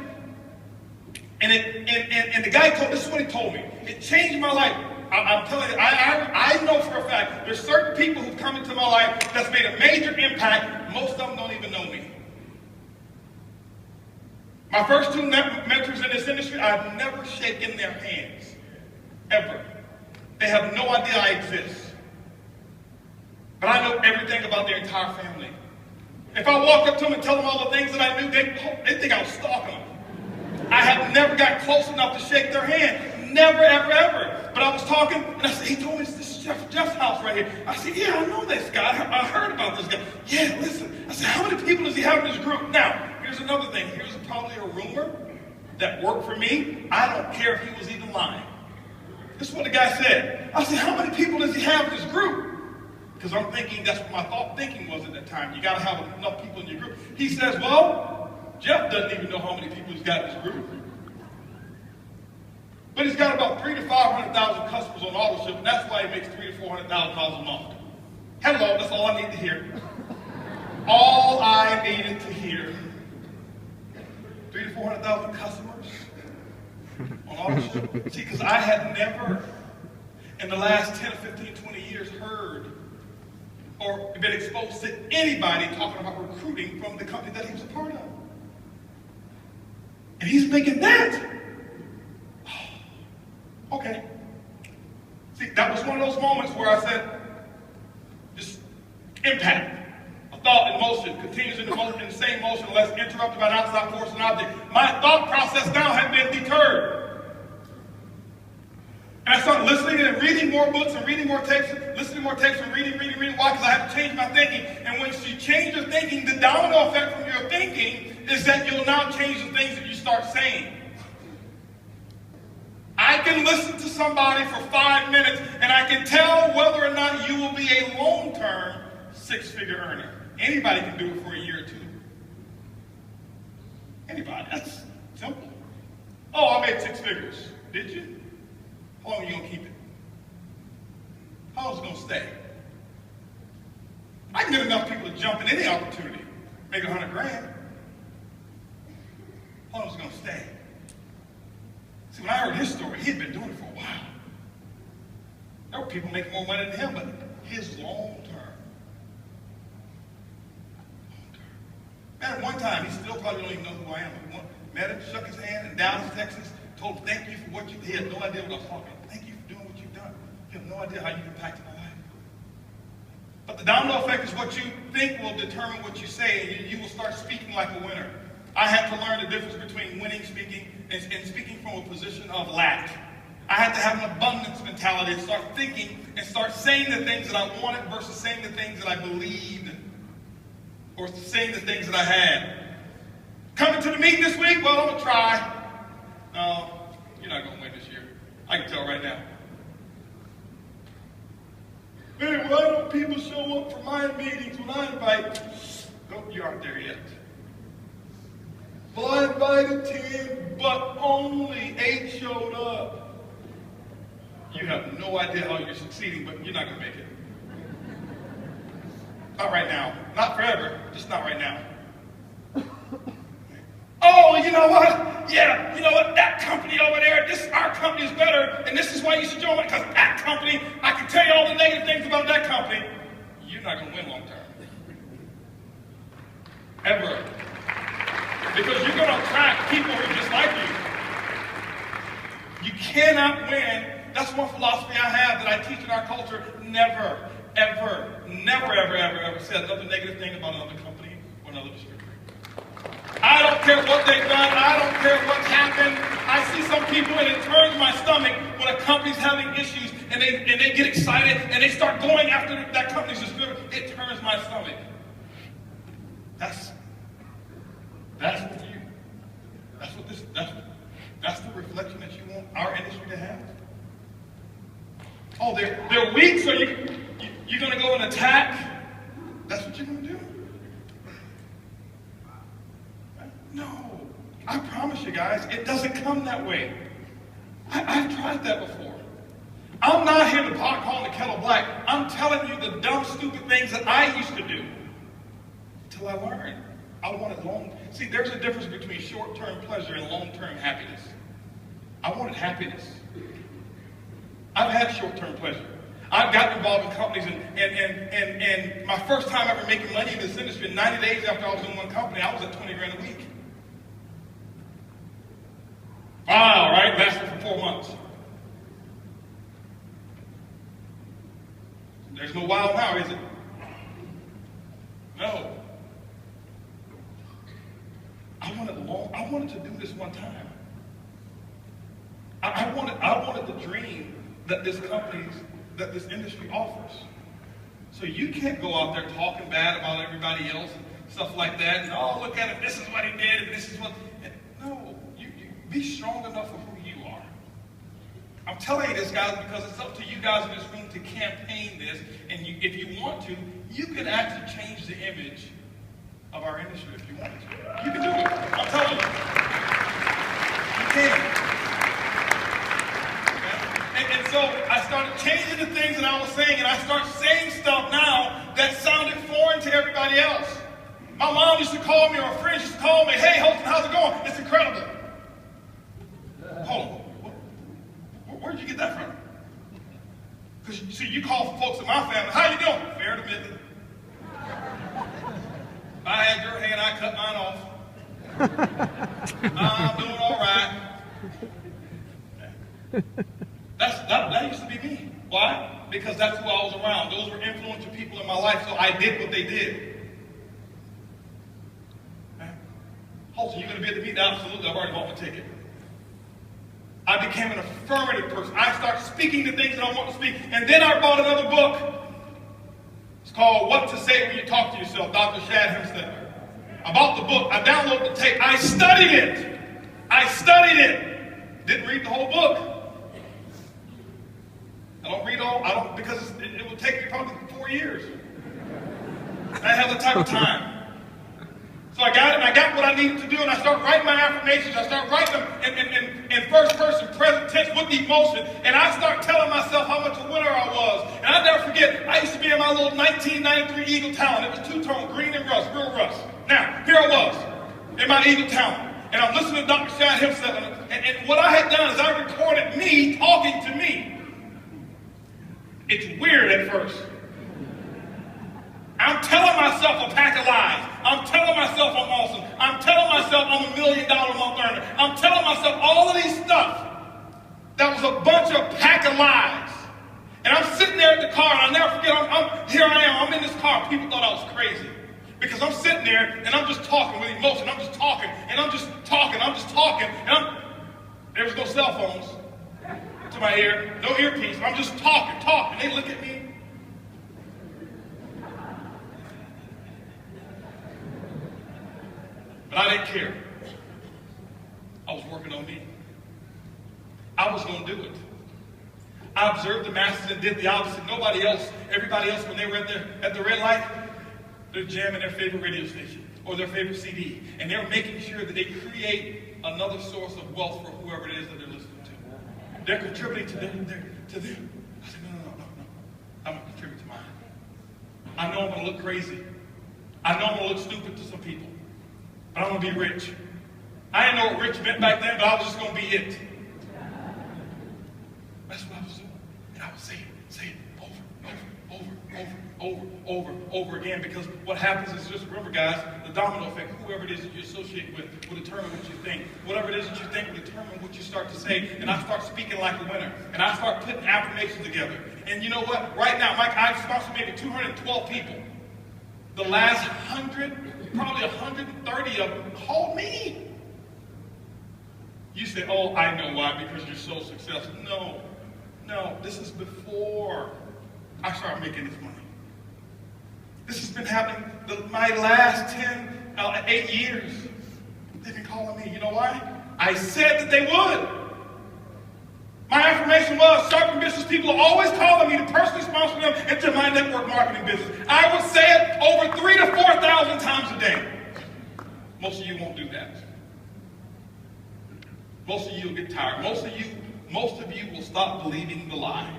and the guy told, this is what he told me. It changed my life. I'm telling you, I know for a fact there's certain people who've come into my life that's made a major impact. Most of them don't even know me. My first 2 mentors in this industry, I've never shaken their hands. Ever. They have no idea I exist. But I know everything about their entire family. If I walk up to them and tell them all the things that I knew, they think I was stalking them. I have never got close enough to shake their hand. Never, ever, ever. But I was talking, and I said, he told me this is Jeff's house right here. I said, yeah, I know this guy. I heard about this guy. Yeah, listen. I said, how many people does he have in his group? Now, here's another thing. Here's probably a rumor that worked for me. I don't care if he was even lying. This is what the guy said. I said, how many people does he have in his group? Because I'm thinking, that's what my thinking was at that time. You got to have enough people in your group. He says, well, Jeff doesn't even know how many people he's got in his group. But he's got about 300,000 to 500,000 customers on auto ship, and that's why he makes $300,000 to $400,000 a month. Hello, that's all I need to hear. All I needed to hear. 300,000 to 400,000 customers on auto. See, because I had never in the last 10 or 15, 20 years heard or been exposed to anybody talking about recruiting from the company that he was a part of. And he's making that. Okay. See, that was one of those moments where I said, just impact. A thought in motion continues in the same motion unless interrupted by an outside force and object. My thought process now had been deterred. And I started listening and reading more books and reading more texts, listening to more texts and reading. Why? Because I had to change my thinking. And when you change your thinking, the domino effect from your thinking is that you'll now change the things that you start saying. I can listen to somebody for 5 minutes and I can tell whether or not you will be a long-term six-figure earner. Anybody can do it for a year or two. Anybody. That's simple. Oh, I made 6 figures. Did you? How long are you going to keep it? How long is it going to stay? I can get enough people to jump in any opportunity, make 100 grand. How long is it going to stay? See, when I heard his story, he'd been doing it for a while. There were people making more money than him, but his long term. Man, at one time, he still probably don't even know who I am. I met him, shook his hand in Dallas, Texas, told him thank you for what you did. He had no idea what I was talking about. Thank you for doing what you've done. You have no idea how you impacted my life. But the domino effect is what you think will determine what you say, and you will start speaking like a winner. I had to learn the difference between winning speaking and speaking from a position of lack. I had to have an abundance mentality and start thinking and start saying the things that I wanted versus saying the things that I believed or saying the things that I had. Coming to the meeting this week? Well, I'm going to try. No, you're not going to win this year. I can tell right now. Man, why don't people show up for my meetings when I invite? Nope, you aren't there yet. Well, I invited 10, but only 8 showed up. You have no idea how you're succeeding, but you're not going to make it. Not right now. Not forever, just not right now. Oh, you know what? Yeah, you know what? That company over there, our company is better, and this is why you should join it, because that company, I can tell you all the negative things about that company. You're not going to win long term. Ever. Because you're going to attract people who are just like you. You cannot win. That's one philosophy I have that I teach in our culture. Never, ever said another negative thing about another company or another distributor. I don't care what they've done. I don't care what's happened. I see some people and it turns my stomach when a company's having issues and they get excited and they start going after that company's distributor. It turns my stomach. That's the reflection that you want our industry to have. Oh, they're weak, so you're going to go and attack. That's what you're going to do. No, I promise you guys, it doesn't come that way. I've tried that before. I'm not here to call the kettle black. I'm telling you the dumb, stupid things that I used to do until I learned. I wanted long. See, there's a difference between short-term pleasure and long-term happiness. I wanted happiness. I've had short-term pleasure. I've gotten involved in companies, and my first time ever making money in this industry, 90 days after I was in one company, I was at 20 grand a week. Wow, right? Lasted for 4 months. There's no wow now, is it? No. I wanted to do this one time. I wanted the dream that this industry offers. So you can't go out there talking bad about everybody else and stuff like that. And oh, look at him, this is what he did, and this is what. No, you be strong enough for who you are. I'm telling you this, guys, because it's up to you guys in this room to campaign this. And if you want to, you can actually change the image of our industry if you want to. You can do it. I'm telling you. You can. And so I started changing the things that I was saying, and I start saying stuff now that sounded foreign to everybody else. My mom used to call me, or a friend used to call me, hey, Holton, how's it going? It's incredible. Hold on. Where'd you get that from? Because, you see, you call folks in my family, how you doing? Fair to middling. If I had your hand, I'd cut mine off. I'm doing all right. That used to be me. Why? Because that's who I was around. Those were influential people in my life, so I did what they did. Holton, you going to be at the meeting? Absolutely. I've already bought my ticket. I became an affirmative person. I started speaking the things that I want to speak. And then I bought another book. It's called What to Say When You Talk to Yourself, Dr. Shad Hempstead. I bought the book. I downloaded the tape. I studied it. Didn't read the whole book. I don't read all, because it will take me probably 4 years. I have the type of time. So I got it, and I got what I needed to do, and I start writing my affirmations. I start writing them in first person, present tense with emotion, and I start telling myself how much a winner I was. And I'll never forget, I used to be in my little 1993 Eagle Talon. It was two-tone, green and rust, real rust. Now, here I was in my Eagle Talon, and I'm listening to Dr. Shad Hempstead, and what I had done is I recorded me talking to me. It's weird at first. I'm telling myself a pack of lies. I'm telling myself I'm awesome. I'm telling myself I'm $1 million a month earner. I'm telling myself all of these stuff. That was a bunch of pack of lies. And I'm sitting there at the car, and I'll never forget, here I am, I'm in this car. People thought I was crazy. Because I'm sitting there, and I'm just talking with emotion. I'm just talking, and I'm just talking, and there was no cell phones to my ear, no earpiece. I'm just talking. They look at me. But I didn't care. I was working on me. I was going to do it. I observed the masses and did the opposite. Nobody else, everybody else, when they were at the red light, they're jamming their favorite radio station or their favorite CD. And they're making sure that they create another source of wealth for whoever it is that they're listening to. They're contributing to them. I said, no. I'm going to contribute to mine. I know I'm going to look crazy. I know I'm going to look stupid to some people. But I'm going to be rich. I didn't know what rich meant back then, but I was just going to be it. That's what I was doing. And I would say it over again, because what happens is, just remember, guys, the domino effect. Whoever it is that you associate with will determine what you think. Whatever it is that you think will determine what you start to say. And I start speaking like a winner. And I start putting affirmations together. And you know what? Right now, Mike, I've sponsored maybe 212 people. The last 100, probably 130 of them called me. You say, oh, I know why, because you're so successful. No, this is before I started making this money. This has been happening my last 8 years. They've been calling me. You know why? I said that they would. My affirmation was, starving business people are always calling me to personally sponsor them into my network marketing business. I would say it over 3,000 to 4,000 times a day. Most of you won't do that. Most of you will get tired. Most of you will stop believing the lie.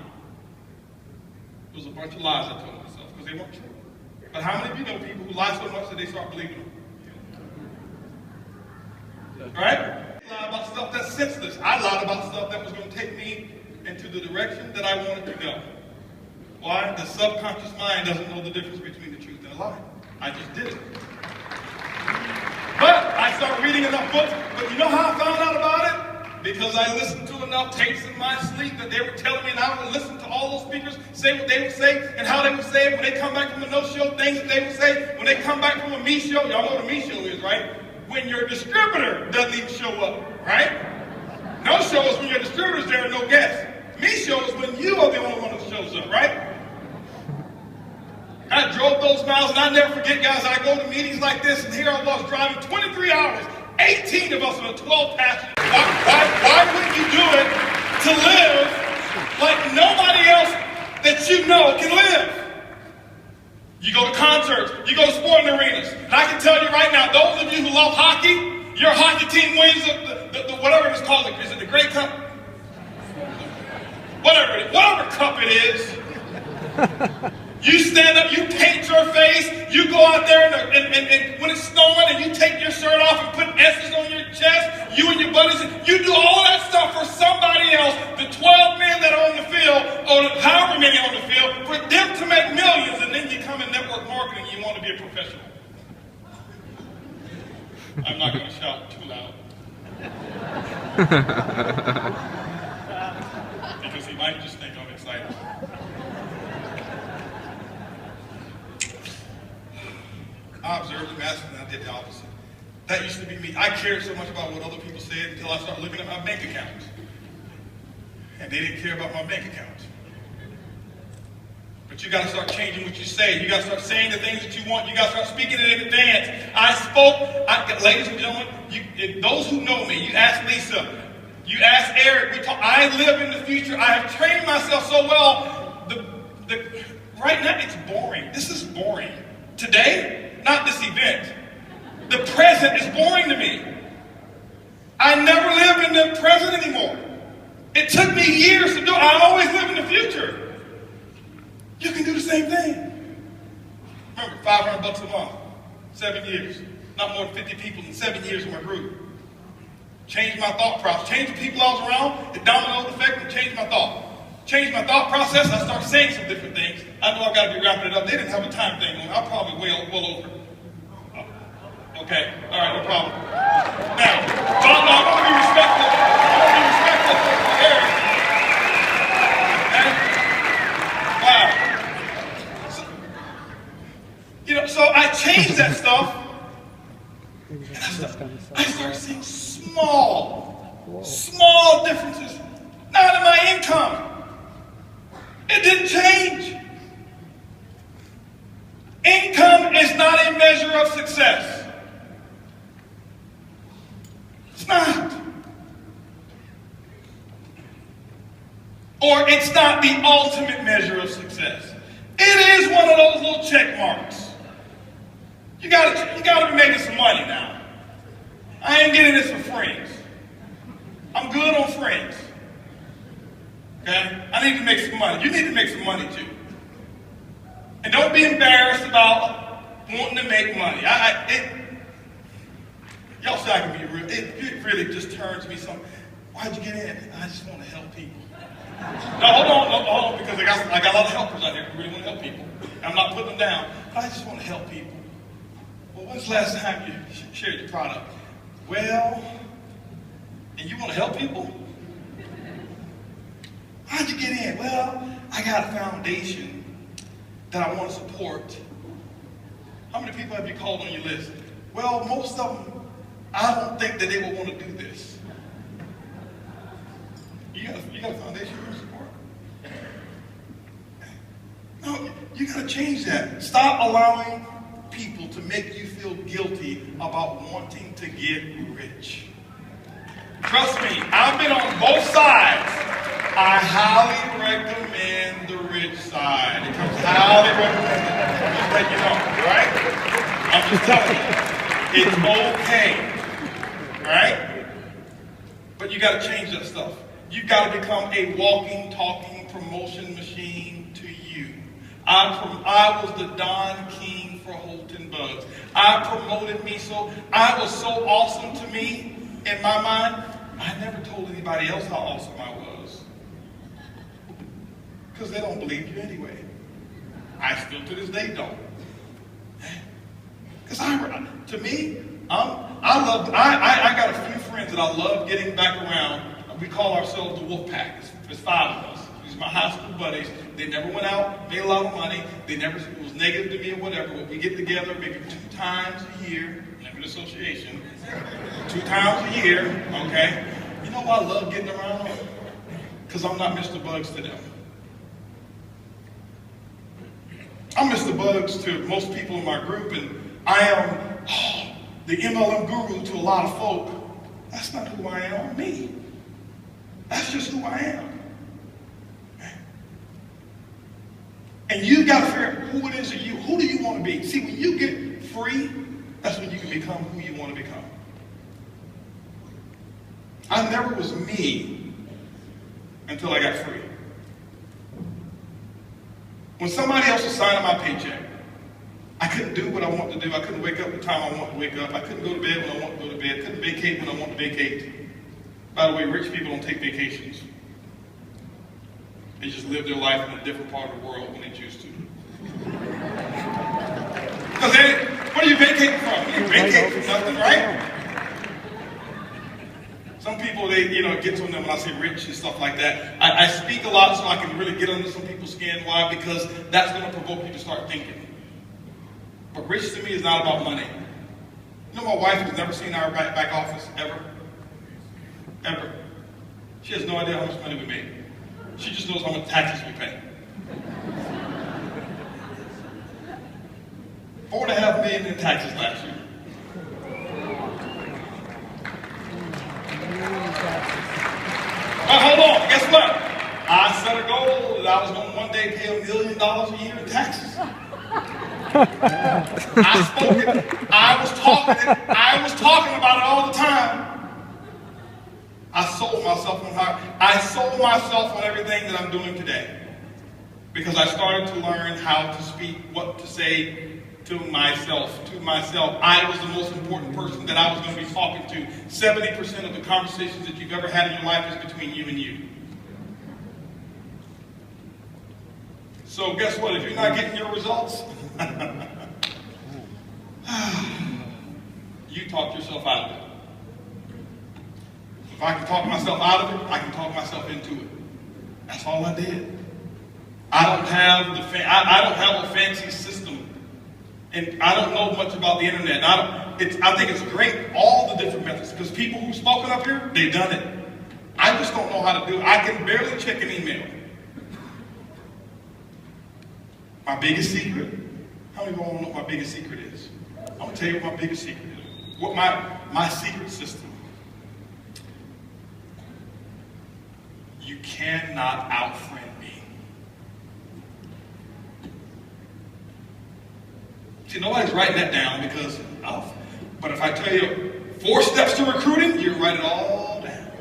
It was a bunch of lies I told myself because they weren't true. But how many of you know people who lie so much that they start believing them? Right? I lied about stuff that's senseless. I lied about stuff that was going to take me into the direction that I wanted to go. Why? The subconscious mind doesn't know the difference between the truth and a lie. I just did it. But I started reading enough books. But you know how I found out about it? Because I listened to enough tapes in my sleep that they were telling me, and I would listen to all those speakers say what they would say and how they would say it when they come back from a no-show, things that they would say when they come back from a me show. Y'all know what a me show is, right? When your distributor doesn't even show up, right? No show is when your distributor's there and no guests. Me show is when you are the only one that shows up, right? I drove those miles, and I never forget, guys, I go to meetings like this, and here I was driving 23 hours, 18 of us on a 12-passenger. Why wouldn't you do it to live like nobody else that you know can live? You go to concerts, you go to sporting arenas, and I can tell you right now, those of you who love hockey, your hockey team wins the whatever it's called. Is it the Grey Cup? Whatever cup it is. You stand up, you paint your face, you go out there and when it's snowing and you take your shirt off and put S's on your chest, you and your buddies, you do all that stuff for somebody else, the 12 men that are on the field, or however many on the field, for them to make millions, and then you come in network marketing, you want to be a professional. I'm not going to shout too loud. Because he might just think I'm excited. I observed the masses and I did the opposite. That used to be me. I cared so much about what other people said until I started looking at my bank account. And they didn't care about my bank account. But you got to start changing what you say. You got to start saying the things that you want. You got to start speaking it in advance. Ladies and gentlemen, those who know me, you ask Lisa, you ask Eric, I live in the future. I have trained myself so well. Right now, it's boring. This is boring. Today, not this event. The present is boring to me. I never live in the present anymore. It took me years to do it. I always live in the future. You can do the same thing. Remember, $500 a month, 7 years. Not more than 50 people in 7 years in my group. Changed my thought process. Changed the people I was around, the domino effect, and changed my thought. Changed my thought process. I started saying some different things. I know I've got to be wrapping it up. They didn't have a time thing on it. I'm probably well over. Okay, all right, no problem. Now, I want to be respectful. I want to be respectful for Eric. Okay? Wow. So I changed that stuff. And I started seeing small differences. Not in my income. It didn't change. Income is not a measure of success. It's not. Or it's not the ultimate measure of success. It is one of those little check marks. You gotta be making some money now. I ain't getting this for friends. I'm good on friends. Okay? I need to make some money. You need to make some money too. And don't be embarrassed about wanting to make money. Y'all say I can be real. It really just turns me some. Why'd you get in? I just want to help people. No, hold on, because I got a lot of helpers out here who really want to help people. I'm not putting them down. I just want to help people. Well, when's the last time you shared your product? Well, and you want to help people? How'd you get in? Well, I got a foundation that I want to support. How many people have you called on your list? Well, most of them, I don't think that they will want to do this. You got a foundation you want to support? No, you got to change that. Stop allowing people to make you feel guilty about wanting to get rich. Trust me, I've been on both sides. I highly recommend the rich side. It comes highly recommended. I'm just letting you know, right? I'm just telling you. It's okay. Right? But you got to change that stuff. You got to become a walking, talking promotion machine to you. I was the Don King for Holton Buggs. I promoted me so. I was so awesome to me in my mind. I never told anybody else how awesome I was. Because they don't believe you anyway. I still to this day don't. Because to me, I got a few friends that I love getting back around. We call ourselves the Wolf Pack. There's 5 of us. These are my high school buddies. They never went out, made a lot of money. They never was negative to me or whatever. But we get together maybe 2 times a year. Never an association. 2 times a year, okay? You know why I love getting around them? Because I'm not Mr. Buggs to them. I'm Mr. Buggs to most people in my group, and I am the MLM guru to a lot of folk. That's not who I am. I'm me. That's just who I am. And you've got to figure out who it is that you, who do you want to be? See, when you get free, that's when you can become who you want to become. I never was me until I got free. When somebody else was signing my paycheck, I couldn't do what I wanted to do. I couldn't wake up the time I wanted to wake up. I couldn't go to bed when I wanted to go to bed. I couldn't vacate when I wanted to vacate. By the way, rich people don't take vacations. They just live their life in a different part of the world when they choose to. Because what are you vacating from? You vacate from nothing, right? Some people, they, get on them when I say rich and stuff like that. I speak a lot so I can really get under some people's skin. Why? Because that's going to provoke you to start thinking. But rich to me is not about money. My wife has never seen our back office, ever. Ever. She has no idea how much money we make. She just knows how much taxes we pay. $4.5 million in taxes last year. But hold on, guess what? I set a goal that I was going to one day pay $1 million a year in taxes. I spoke it. I was talking about it all the time. I sold myself on everything that I'm doing today. Because I started to learn how to speak, what to say to myself. I was the most important person that I was going to be talking to. 70% of the conversations that you've ever had in your life is between you and you. So guess what? If you're not getting your results, you talked yourself out of it. If I can talk myself out of it, I can talk myself into it. That's all I did. I don't have a fancy system, and I don't know much about the internet. I think it's great, all the different methods, because people who've spoken up here, they've done it. I just don't know how to do it. I can barely check an email. My biggest secret? How many of you want to know what my biggest secret is? I'm going to tell you what my biggest secret is. What my secret system. You cannot out-friend me. See, nobody's writing that down because, but if I tell you 4 steps to recruiting, you write it all down.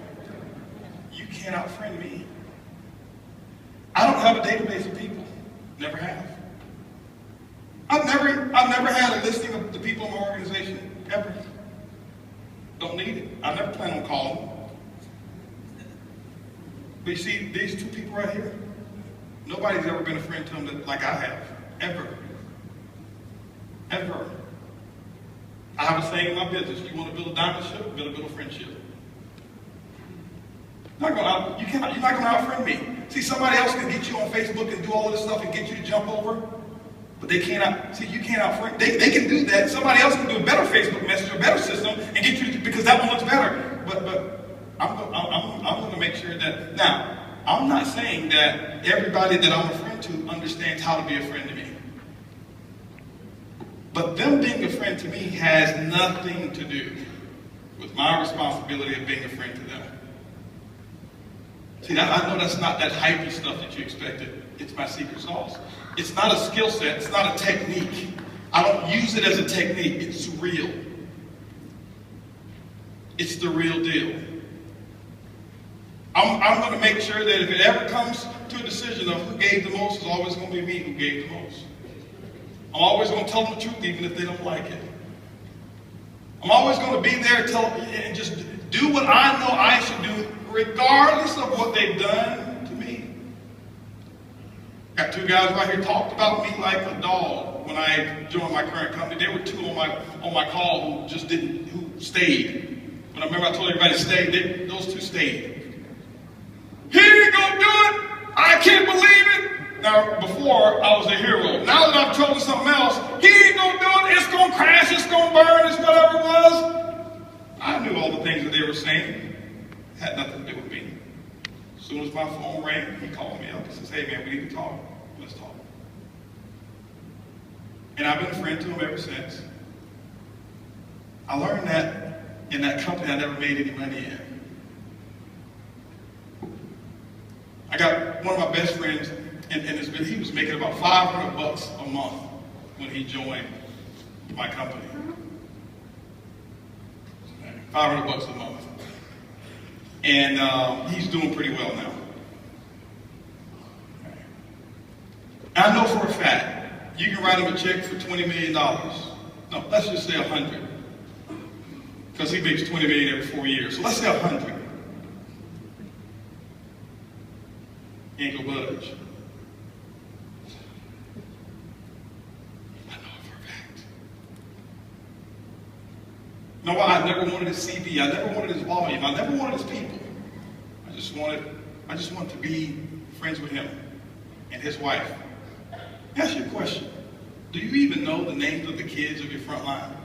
You can't out-friend me. I don't have a database of people. Never have. I've never had a listing of the people in my organization, ever. Don't need it. I never plan on calling. But you see, these 2 people right here, nobody's ever been a friend to them like I have, ever. Ever. I have a saying in my business: you want to build a diamond ship, build a friendship. You're not going to out-friend me. See, somebody else can get you on Facebook and do all of this stuff and get you to jump over, but they cannot. See, you can't out-friend. They can do that. Somebody else can do a better Facebook message or a better system and get you to, because that one looks better. But I'm going to make sure that. Now, I'm not saying that everybody that I'm a friend to understands how to be a friend to me. But them being a friend to me has nothing to do with my responsibility of being a friend to them. See, I know that's not that hypey stuff that you expected. It's my secret sauce. It's not a skill set. It's not a technique. I don't use it as a technique. It's real. It's the real deal. I'm going to make sure that if it ever comes to a decision of who gave the most, it's always going to be me who gave the most. I'm always going to tell them the truth even if they don't like it. I'm always going to be there and just do what I know I should do regardless of what they've done to me. Got 2 guys right here talked about me like a dog when I joined my current company. There were 2 on my call who stayed. When I remember I told everybody to stay, those 2 stayed. He ain't gonna do it. I can't believe it. Now, before I was a hero. Now that I've chosen something else, he ain't gonna do it. It's gonna crash. It's gonna burn. It's whatever it was. I knew all the things that they were saying. It had nothing to do with me. As soon as my phone rang, he called me up. He says, "Hey man, we need to talk. Let's talk." And I've been a friend to him ever since. I learned that in that company I never made any money in. I got one of my best friends, and he was making about $500 a month when he joined my company. $500 a month. And he's doing pretty well now. I know You can write him a check for $20 million. No, let's just say 100. Because he makes $20 million every 4 years. So let's say 100. He ain't gonna budge. I know it for a fact. You know why? I never wanted his CV. I never wanted his volume. I never wanted his people. I just wanted to be friends with him and his wife. Ask you a question. Do you even know the names of the kids of your front line?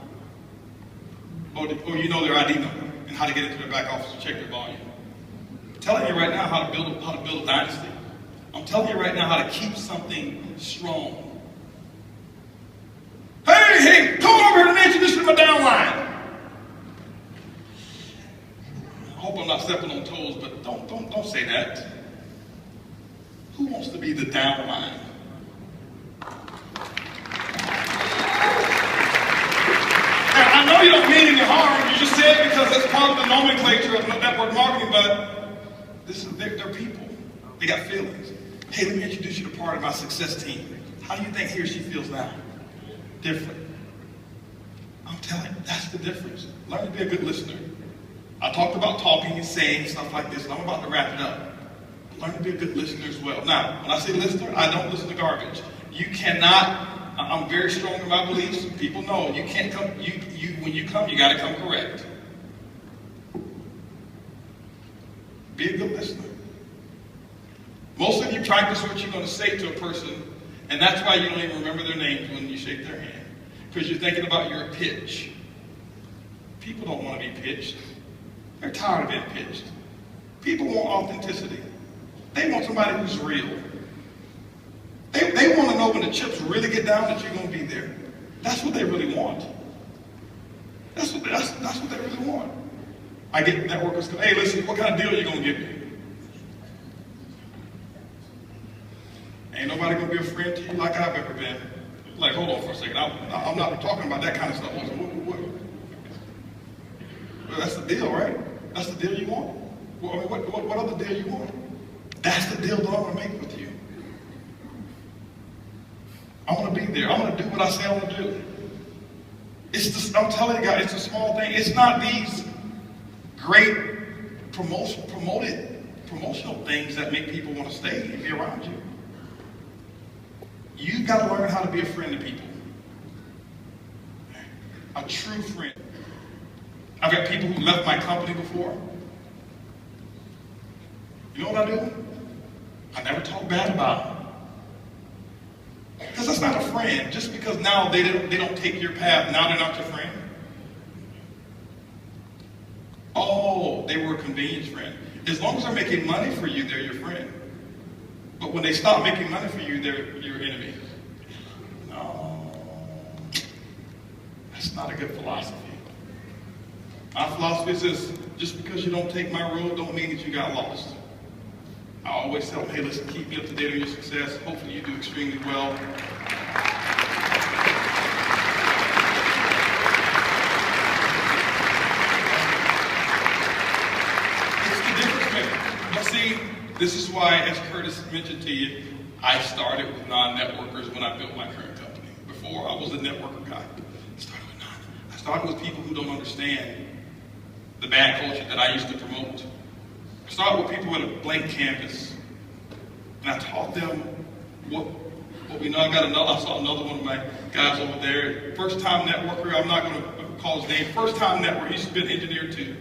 Or you know their ID number and how to get into their back office to check their volume? I'm telling you right now how to build a dynasty. I'm telling you right now how to keep something strong. Hey, come on over here and introduce you to my downline. I hope I'm not stepping on toes, but don't say that. Who wants to be the downline? I know you don't mean any harm. You just said it because that's part of the nomenclature of network marketing, but they're people. They got feelings. Hey, let me introduce you to part of my success team. How do you think he or she feels now? Different. I'm telling you, that's the difference. Learn to be a good listener. I talked about talking and saying stuff like this, and I'm about to wrap it up. Learn to be a good listener as well. Now, when I say listener, I don't listen to garbage. You cannot. I'm very strong in my beliefs. People know you can't come. When you come, you got to come correct. Be a good listener. Most of you practice what you're going to say to a person, and that's why you don't even remember their names when you shake their hand, because you're thinking about your pitch. People don't want to be pitched. They're tired of being pitched. People want authenticity. They want somebody who's real. They want to know when the chips really get down that you're going to be there. That's what they really want. That's what they really want. I get networkers go, hey, listen, what kind of deal are you going to give me? Ain't nobody going to be a friend to you like I've ever been. Like, hold on for a second. I'm not talking about that kind of stuff. Well, that's the deal, right? That's the deal you want? Well, I mean, what other deal you want? That's the deal that I'm going to make with you. I want to be there. I'm going to do what I say I want to do. I'm telling you guys, it's a small thing. It's not these great promotional things that make people want to stay and be around you. You've got to learn how to be a friend to people. A true friend. I've got people who left my company before. You know what I do? I never talk bad about them. Because that's not a friend. Just because now they don't take your path, now they're not your friend. Oh, they were a convenience friend. As long as they're making money for you, they're your friend. But when they stop making money for you, they're your enemy. No, that's not a good philosophy. My philosophy says, just because you don't take my road, don't mean that you got lost. I always tell them, hey, listen, keep me up to date on your success. Hopefully you do extremely well. It's the difference maker. But see, this is why, as Curtis mentioned to you, I started with non-networkers when I built my current company. Before, I was a networker guy. I started with people who don't understand the bad culture that I used to promote. I started with people with a blank canvas, and I taught them what we know. I saw another one of my guys over there, first-time networker. I'm not going to call his name. First-time networker. He's been an engineer too.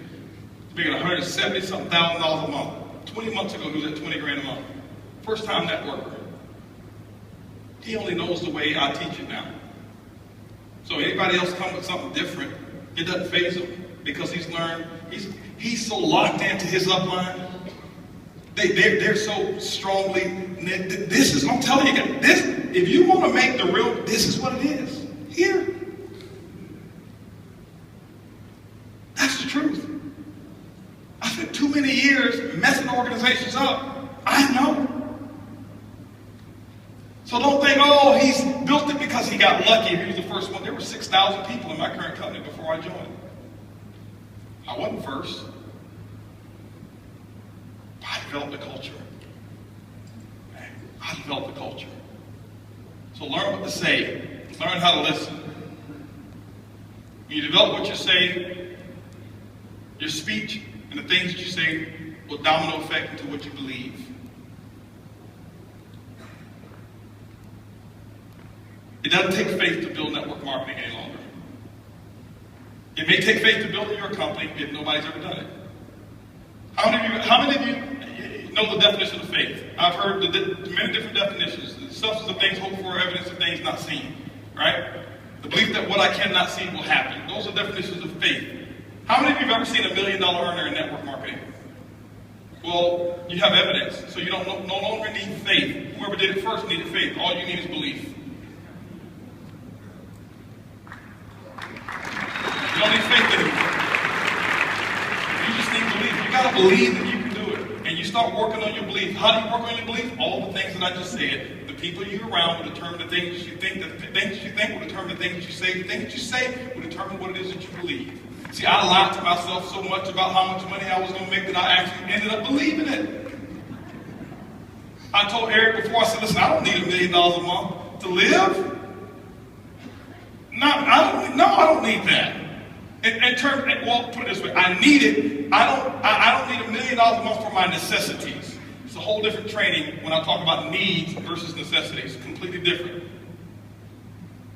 He's making $170-something thousand a month. 20 months ago, he was at 20 grand a month. First-time networker. He only knows the way I teach it now. So anybody else come with something different, it doesn't faze him because he's learned. He's so locked into his upline. They're so strongly. I'm telling you guys, this. If you want to make the real, this is what it is. Here. That's the truth. I spent too many years messing organizations up. I know. So don't think, oh, he's built it because he got lucky. He was the first one. There were 6,000 people in my current company before I joined. I wasn't first. I developed a culture. I developed a culture. So learn what to say. Learn how to listen. When you develop what you say, your speech and the things that you say will domino effect into what you believe. It doesn't take faith to build network marketing any longer. It may take faith to build your company if nobody's ever done it. How many of you know the definition of faith? I've heard many different definitions. The substance of things hoped for, evidence of things not seen. Right? The belief that what I cannot see will happen. Those are definitions of faith. How many of you have ever seen $1 million earner in network marketing? Well, you have evidence, so you no longer need faith. Whoever did it first needed faith. All you need is belief. You don't need faith anymore. You just need belief. You got to believe that you can do it. And you start working on your belief. How do you work on your belief? All the things that I just said. The people you're around will determine the things that you think. The things that you think will determine the things that you say. The things that you say will determine what it is that you believe. See, I lied to myself so much about how much money I was going to make that I actually ended up believing it. I told Eric before, I said, listen, I don't need $1 million a month to live. No, I don't need that. Well, put it this way, I need it. I don't need $1 million a month for my necessities. It's a whole different training when I talk about needs versus necessities. Completely different.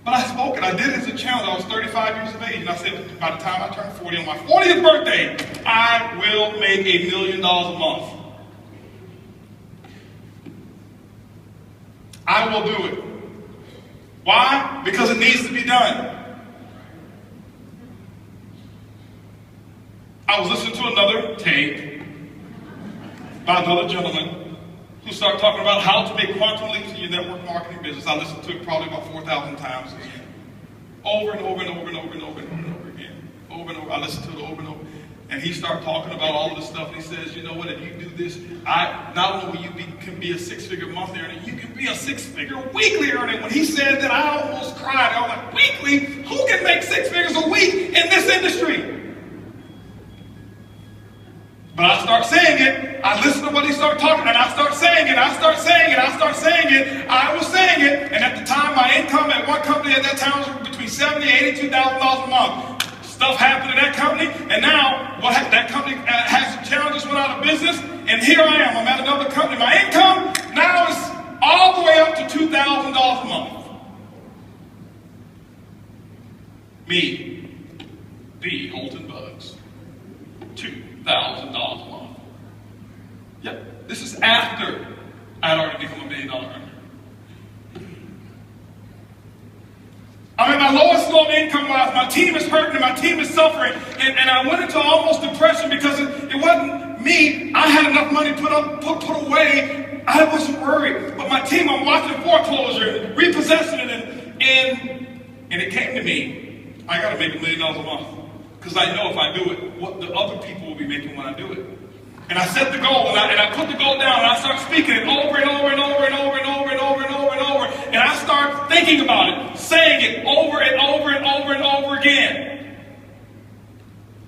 But I spoke it. I did it as a challenge. I was 35 years of age, and I said, by the time I turn 40 on my 40th birthday, I will make $1 million a month. I will do it. Why? Because it needs to be done. I was listening to another tape by another gentleman who started talking about how to make quantum leaps in your network marketing business. I listened to it probably about 4,000 times again. Over and over and over and over and over and over and over again. Over and over. I listened to it over and over. And he started talking about all of this stuff. And he says, you know what, if you do this, not only will you can be a six-figure monthly earner, you can be a six-figure weekly earner. When he said that, I almost cried. I was like, weekly? Who can make 6 figures a week in this industry? But I start saying it. I listen to what he started talking, and I start saying it. I start saying it. I start saying it. I was saying it. And at the time, my income at one company at that time was between $70,000 and $82,000 a month. Stuff happened to that company, and now that company has some challenges, went out of business, and here I am. I'm at another company. My income now is all the way up to $2,000 a month. Me, the Holton Buggs, $2,000 a month. Yep, this is after I had already become $1 million earner. I'm at my lowest low income-wise. My team is hurting and my team is suffering. And I went into almost depression because it wasn't me. I had enough money put away. I wasn't worried. But my team, I'm watching foreclosure, repossessing it, and it came to me. I got to make $1 million a month. Because I know if I do it, what the other people will be making when I do it. And I set the goal, and I put the goal down, and I start speaking it over and over and over and over and over and over and over and over. And I start thinking about it, saying it over and over and over and over again.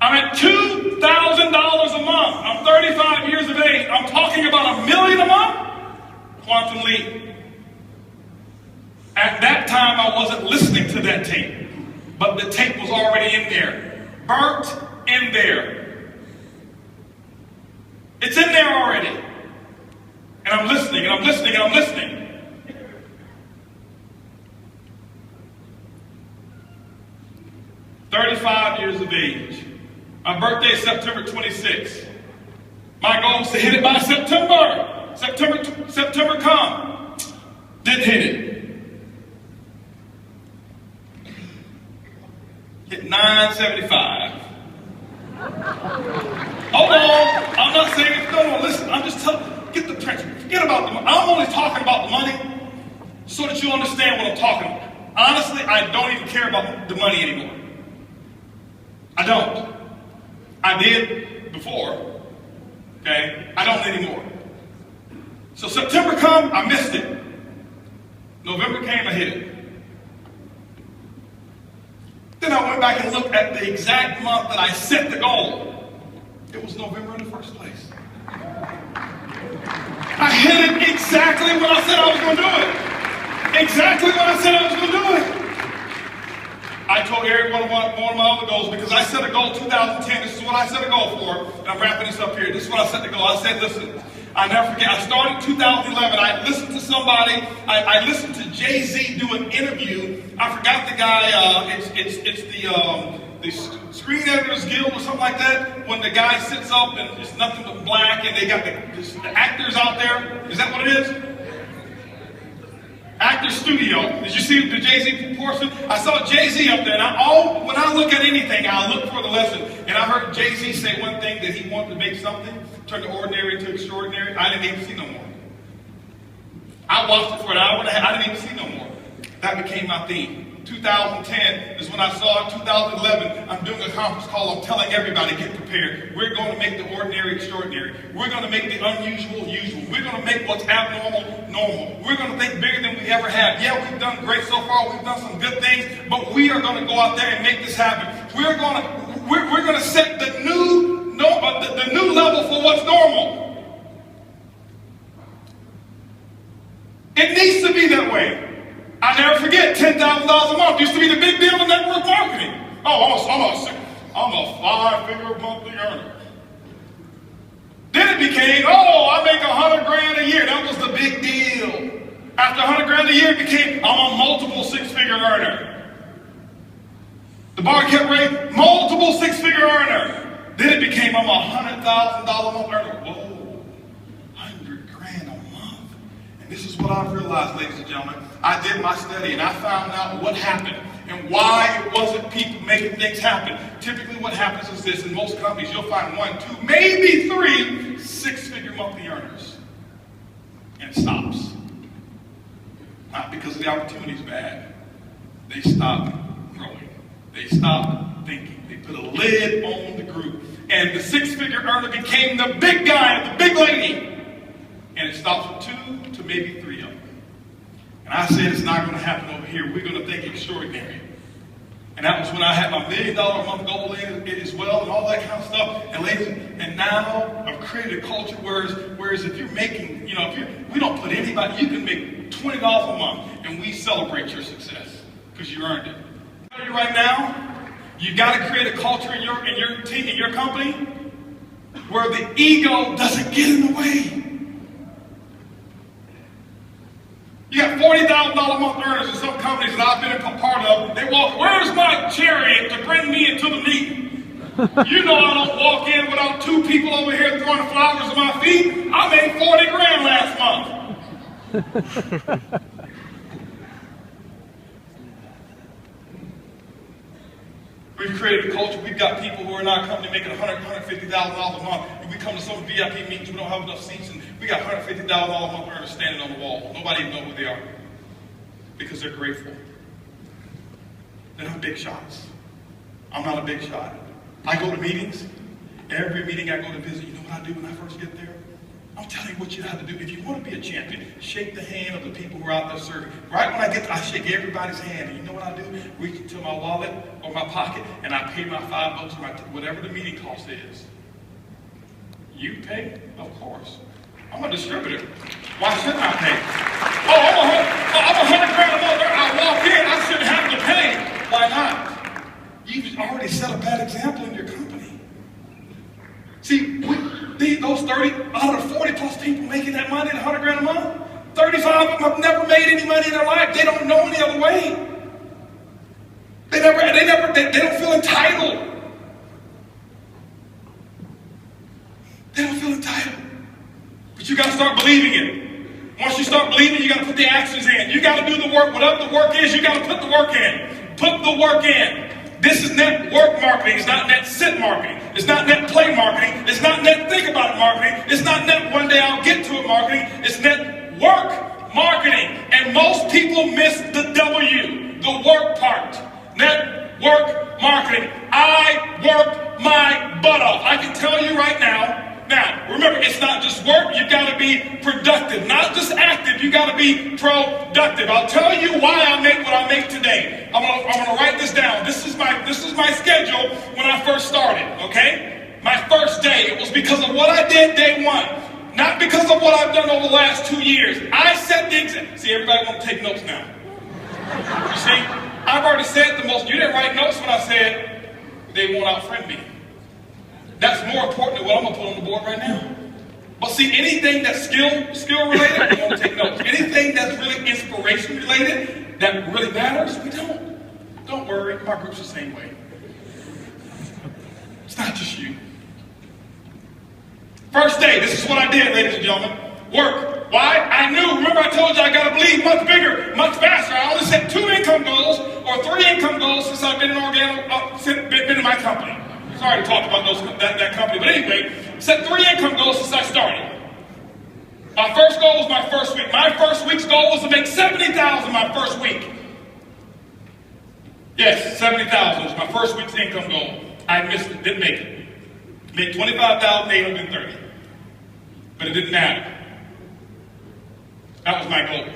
I'm at $2,000 a month. I'm 35 years of age. I'm talking about $1 million a month? Quantum leap. At that time, I wasn't listening to that tape. But the tape was already in there. Burnt in there. It's in there already. And I'm listening, and I'm listening, and I'm listening. "35 years of age. My birthday is September 26th. My goal is to hit it by September. September come. Didn't hit it. Hit 975. Hold on. I'm not saying, no, listen. I'm just telling you, get the principle. Forget about the money. I'm only talking about the money so that you understand what I'm talking about. Honestly, I don't even care about the money anymore. I don't. I did before. Okay? I don't anymore. So September come, I missed it. November came, I hit it. Then I went back and looked at the exact month that I set the goal. It was November in the first place. I hit it exactly when I said I was going to do it. Exactly what I said I was going to do it. I told Eric one of my other goals, because I set a goal 2010. This is what I set a goal for, and I'm wrapping this up here. This is what I set the goal. I said, listen, I never forget. I started 2011. I listened to somebody. I listened to Jay-Z do an interview. I forgot the guy. It's the Screen Editors Guild or something like that. When the guy sits up and it's nothing but black, and they got the actors out there. Is that what it is? Actor Studio. Did you see the Jay-Z portion? I saw Jay-Z up there, and when I look at anything, I look for the lesson. And I heard Jay-Z say one thing, that he wanted to make something, turn the ordinary into extraordinary. I didn't even see no more. I watched it for an hour and a half. I didn't even see no more. That became my theme. 2010 is when I saw it. 2011, I'm doing a conference call. I'm telling everybody, get prepared. We're going to make the ordinary extraordinary. We're going to make the unusual usual. We're going to make what's abnormal normal. We're going to think bigger than we ever have. Yeah, we've done great so far. We've done some good things, but we are going to go out there and make this happen. We're going to set the new level for what's normal. It needs to be that way. I never forget, $10,000 a month used to be the big deal in network marketing. Oh, I'm a 5-figure monthly earner. Then it became, I make $100,000 a year. That was the big deal. After $100,000 a year, it became, I'm a multiple 6-figure earner. The bar kept raising, multiple 6-figure earner. Then it became, I'm a $100,000 a month earner. Whoa, $100,000 a month. And this is what I've realized, ladies and gentlemen. I did my study and I found out what happened and why it wasn't people making things happen. Typically what happens is this: in most companies you'll find 1, 2, maybe 3 6-figure monthly earners. And it stops. Not because the opportunity is bad. They stop growing. They stop thinking. They put a lid on the group. And the 6-figure earner became the big guy, the big lady. And it stops with 2 to maybe 3 of them. And I said, it's not going to happen over here. We're going to think extraordinary. And that was when I had my $1 million a month goal in as well, and all that kind of stuff. And now I've created a culture whereas if you're making, we don't put anybody, you can make $20 a month, and we celebrate your success because you earned it. Right now, you got to create a culture in your team, in your company, where the ego doesn't get in the way. You got $40,000 a month earners in some companies that I've been a part of. They walk, where's my chariot to bring me into the meeting? You know I don't walk in without 2 people over here throwing flowers at my feet. I made $40,000 last month. We've created a culture. We've got people who are in our company making $150,000 a month. And we come to some VIP meetings, we don't have enough seats, and we got $150,000 a month earners standing on the wall. Nobody even knows who they are because they're grateful. They're not big shots. I'm not a big shot. I go to meetings. Every meeting I go to visit, you know what I do when I first get there? I'm telling you what you have to do. If you want to be a champion, shake the hand of the people who are out there serving. Right when I get there, I shake everybody's hand. And you know what I do? Reach into my wallet or my pocket, and I pay my $5 or whatever the meeting cost is. You pay? Of course. I'm a distributor. Why shouldn't I pay? I'm $100,000 a month. I walk in, I shouldn't have to pay. Why not? You've already set a bad example in your company. See, those 30 out of 40 plus people making that money at $100,000 a month, 35 of them have never made any money in their life. They don't know any other way. They don't feel entitled. They don't feel entitled. But you got to start believing it. Once you start believing, you got to put the actions in. You got to do the work. Whatever the work is, you got to put the work in. Put the work in. This is network marketing. It's not net sit marketing. It's not net play marketing. It's not net think about it marketing. It's not net one day I'll get to it marketing. It's net work marketing. And most people miss the W, the work part. Network marketing. I worked my butt off. I can tell you right now. Now, remember, it's not just work. You got to be productive, not just active. You got to be productive. I'll tell you why I make what I make today. I'm gonna write this down. This is my schedule when I first started. Okay, my first day. It was because of what I did day one. Not because of what I've done over the last 2 years. I set the example. See, everybody want to take notes now. You see, I've already said the most. You didn't write notes when I said they won't out-friend me. That's more important than what I'm going to put on the board right now. But see, anything that's skill related, we won't take notes. Anything that's really inspiration related, that really matters, we don't. Don't worry, my group's the same way. It's not just you. First day, this is what I did, ladies and gentlemen. Work. Why? I knew. Remember I told you I got to believe much bigger, much faster. I only set 2 income goals or 3 income goals since I've been in been in my company. Sorry to talk about that company, but anyway, set 3 income goals since I started. My first goal was my first week. My first week's goal was to make $70,000 my first week. Yes, $70,000 was my first week's income goal. I missed it, didn't make it. Made $25,830. But it didn't matter. That was my goal.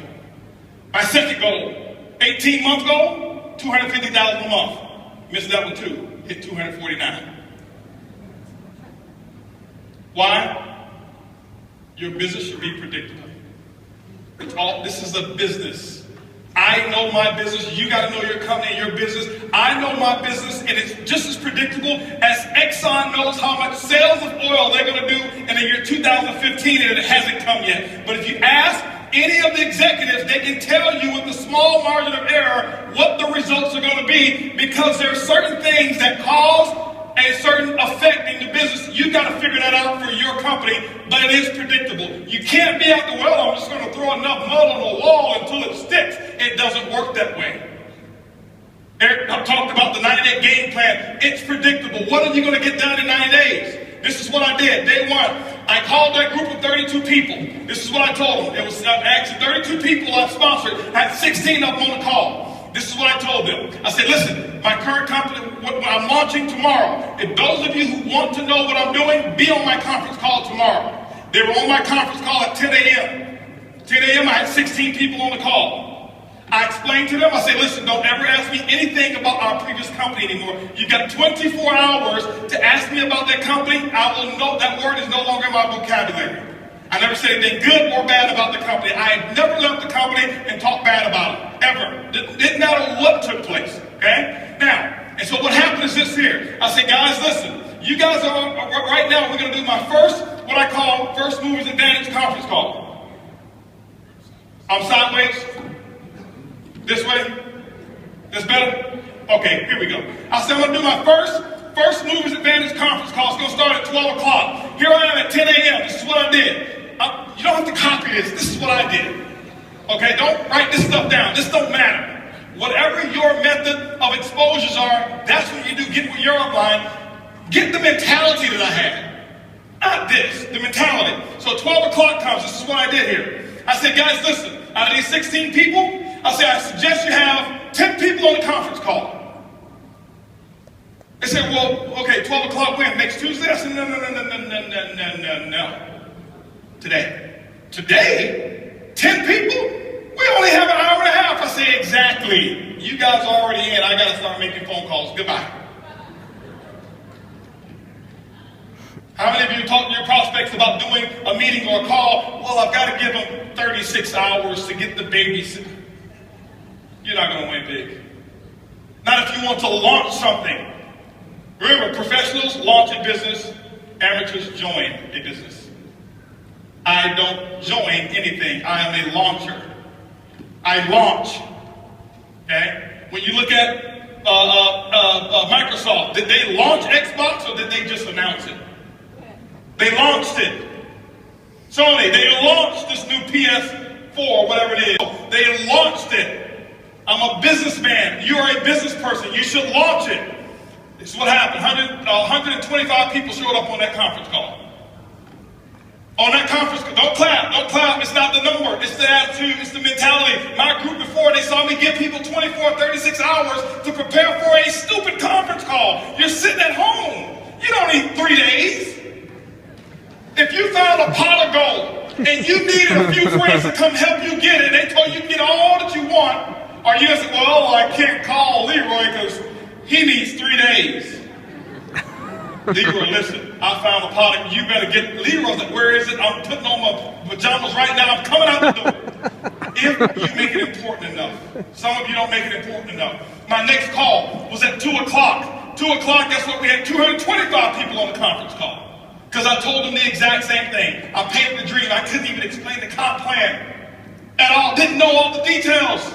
My second goal, 18-month goal, $250,000 a month. Missed that one too. Hit $249,000. Why? Your business should be predictable. This is a business. I know my business. You got to know your company and your business. I know my business, and it's just as predictable as Exxon knows how much sales of oil they're going to do in the year 2015, and it hasn't come yet. But if you ask any of the executives, they can tell you with a small margin of error what the results are going to be, because there are certain things that cause a certain effect in the business. You've got to figure that out for your company, but it is predictable. You can't be out the well, I'm just going to throw enough mud on the wall until it sticks. It doesn't work that way. Eric talked about the 90-day game plan. It's predictable. What are you going to get done in 90 days? This is what I did. Day 1, I called that group of 32 people. This is what I told them. It was actually 32 people I sponsored. I had 16 of them on the call. This is what I told them. I said, listen, my current company, I'm launching tomorrow. If those of you who want to know what I'm doing, be on my conference call tomorrow. They were on my conference call at 10 a.m. 10 a.m. I had 16 people on the call. I explained to them, I said, listen, don't ever ask me anything about our previous company anymore. You've got 24 hours to ask me about that company. I will know that word is no longer in my vocabulary. I never said anything good or bad about the company. I had never left the company and talked bad about it, ever. Didn't matter what took place, okay? Now, and so what happened is this here. I said, guys, listen, you guys are, right now, we're going to do my first, what I call First Movers Advantage conference call. I'm sideways. This way? This better? Okay, here we go. I said, I'm going to do my First Movers Advantage conference call. It's going to start at 12 o'clock. Here I am at 10 a.m. This is what I did. You don't have to copy this. This is what I did. Okay, don't write this stuff down. This don't matter. Whatever your method of exposures are, that's what you do. Get with your upline. Get the mentality that I had. Not this, the mentality. So 12 o'clock comes. This is what I did here. I said, guys, listen, out of these 16 people, I said, I suggest you have 10 people on the conference call. They said, well, okay, 12 o'clock when? Next Tuesday? I said, no. Today? 10 people? We only have an hour and a half. I say, exactly. You guys are already in. I got to start making phone calls. Goodbye. How many of you talk to your prospects about doing a meeting or a call? Well, I've got to give them 36 hours to get the babysitter. You're not going to win big. Not if you want to launch something. Remember, professionals launch a business, amateurs join a business. I don't join anything. I am a launcher. I launch. Okay? When you look at Microsoft, did they launch Xbox or did they just announce it? They launched it. Sony, they launched this new PS4, whatever it is. They launched it. I'm a businessman. You are a business person. You should launch it. This is what happened. 125 people showed up on that conference call. On that conference call, don't clap. It's not the number. It's the attitude. It's the mentality. My group before, they saw me give people 24, 36 hours to prepare for a stupid conference call. You're sitting at home. You don't need 3 days. If you found a pot of gold and you needed a few friends to come help you get it, they told you can get all that you want, or you say, well, I can't call Leroy because he needs 3 days. Leroy, listen, I found a product. You better get Leroy's like, where is it? I'm putting on my pajamas right now. I'm coming out the door. If you make it important enough. Some of you don't make it important enough. My next call was at 2 o'clock. 2 o'clock, guess what? We had 225 people on the conference call. Because I told them the exact same thing. I painted the dream. I couldn't even explain the comp plan at all. Didn't know all the details.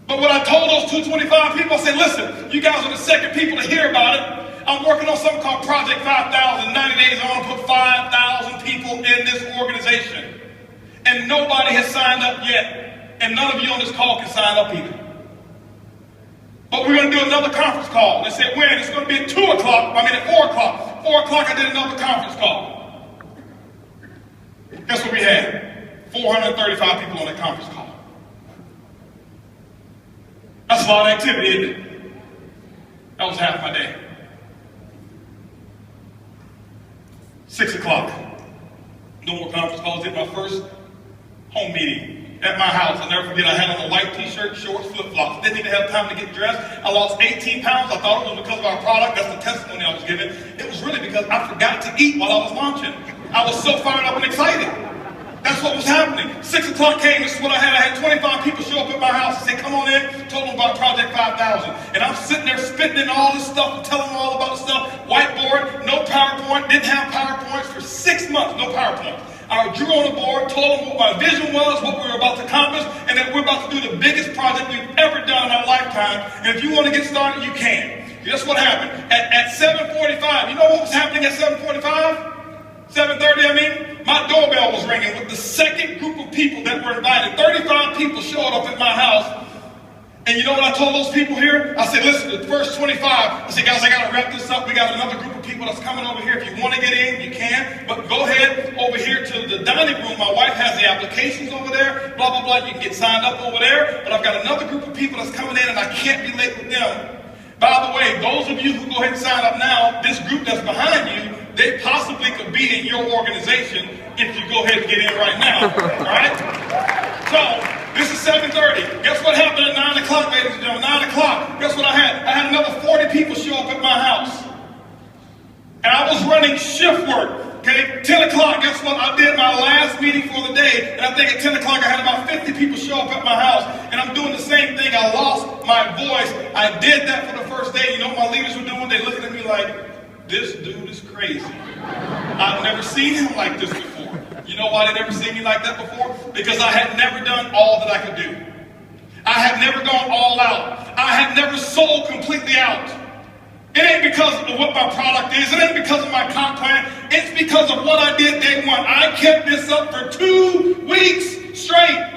But when I told those 225 people, I said, listen, you guys are the second people to hear about it. I'm working on something called Project 5,000. 90 days, I want to put 5,000 people in this organization. And nobody has signed up yet. And none of you on this call can sign up either. But we're going to do another conference call. They said, when? It's going to be at 2 o'clock. I mean, at 4 o'clock. 4 o'clock, I did another conference call. Guess what we had? 435 people on that conference call. That's a lot of activity, isn't it? That was half my day. 6 o'clock. No more conference calls. Did my first home meeting at my house. I'll never forget, I had on a white t-shirt, shorts, flip-flops. Didn't even have time to get dressed. I lost 18 pounds. I thought it was because of our product. That's the testimony I was giving. It was really because I forgot to eat while I was launching. I was so fired up and excited. That's what was happening. 6 o'clock came, this is what I had. I had 25 people show up at my house and say, come on in, told them about Project 5,000. And I'm sitting there spitting in all this stuff and telling them all about the stuff. Whiteboard, no PowerPoint, didn't have PowerPoints for 6 months, no PowerPoint. I drew on the board, told them what my vision was, what we were about to accomplish, and that we're about to do the biggest project we've ever done in our lifetime. And if you want to get started, you can. Guess what happened? At 7:45, you know what was happening at 7:45? 7:30, I mean, my doorbell was ringing with the second group of people that were invited. 35 people showed up at my house. And you know what I told those people here? I said, listen, the first 25, I said, guys, I got to wrap this up. We got another group of people that's coming over here. If you want to get in, you can. But go ahead over here to the dining room. My wife has the applications over there. Blah, blah, blah. You can get signed up over there. But I've got another group of people that's coming in, and I can't be late with them. By the way, those of you who go ahead and sign up now, this group that's behind you, they possibly could be in your organization if you go ahead and get in right now. All right? So, this is 7:30. Guess what happened at 9 o'clock, ladies and gentlemen? 9 o'clock. Guess what I had? I had another 40 people show up at my house. And I was running shift work. Okay, 10 o'clock, guess what? I did my last meeting for the day. And I think at 10 o'clock I had about 50 people show up at my house. And I'm doing the same thing. I lost my voice. I did that for the first day. You know what my leaders were doing? They looking at me like, this dude is crazy. I've never seen him like this before. You know why they never seen me like that before? Because I had never done all that I could do. I had never gone all out. I had never sold completely out. It ain't because of what my product is. It ain't because of my comp plan. It's because of what I did day one. I kept this up for 2 weeks straight.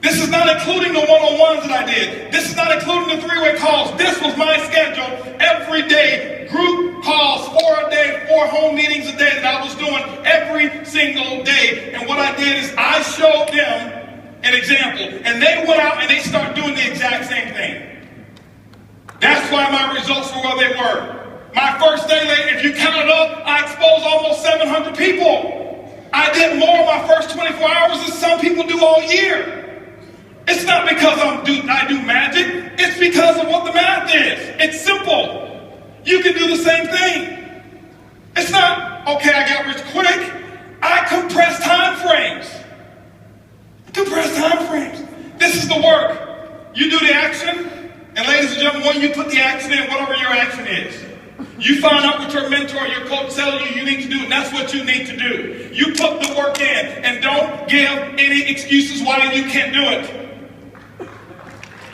This is not including the one-on-ones that I did. This is not including the 3-way calls. This was my schedule every day. Group calls, 4 a day, 4 home meetings a day that I was doing every single day. And what I did is I showed them an example. And they went out and they started doing the exact same thing. That's why my results were where they were. My first day, if you count it up, I exposed almost 700 people. I did more in my first 24 hours than some people do all year. It's not because I do magic. It's because of what the math is. It's simple. You can do the same thing. It's not, okay, I got rich quick. I compress time frames. Compress time frames. This is the work. You do the action. And ladies and gentlemen, when you put the action in, whatever your action is, you find out what your mentor, your coach tells you need to do, and that's what you need to do. You put the work in, and don't give any excuses why you can't do it.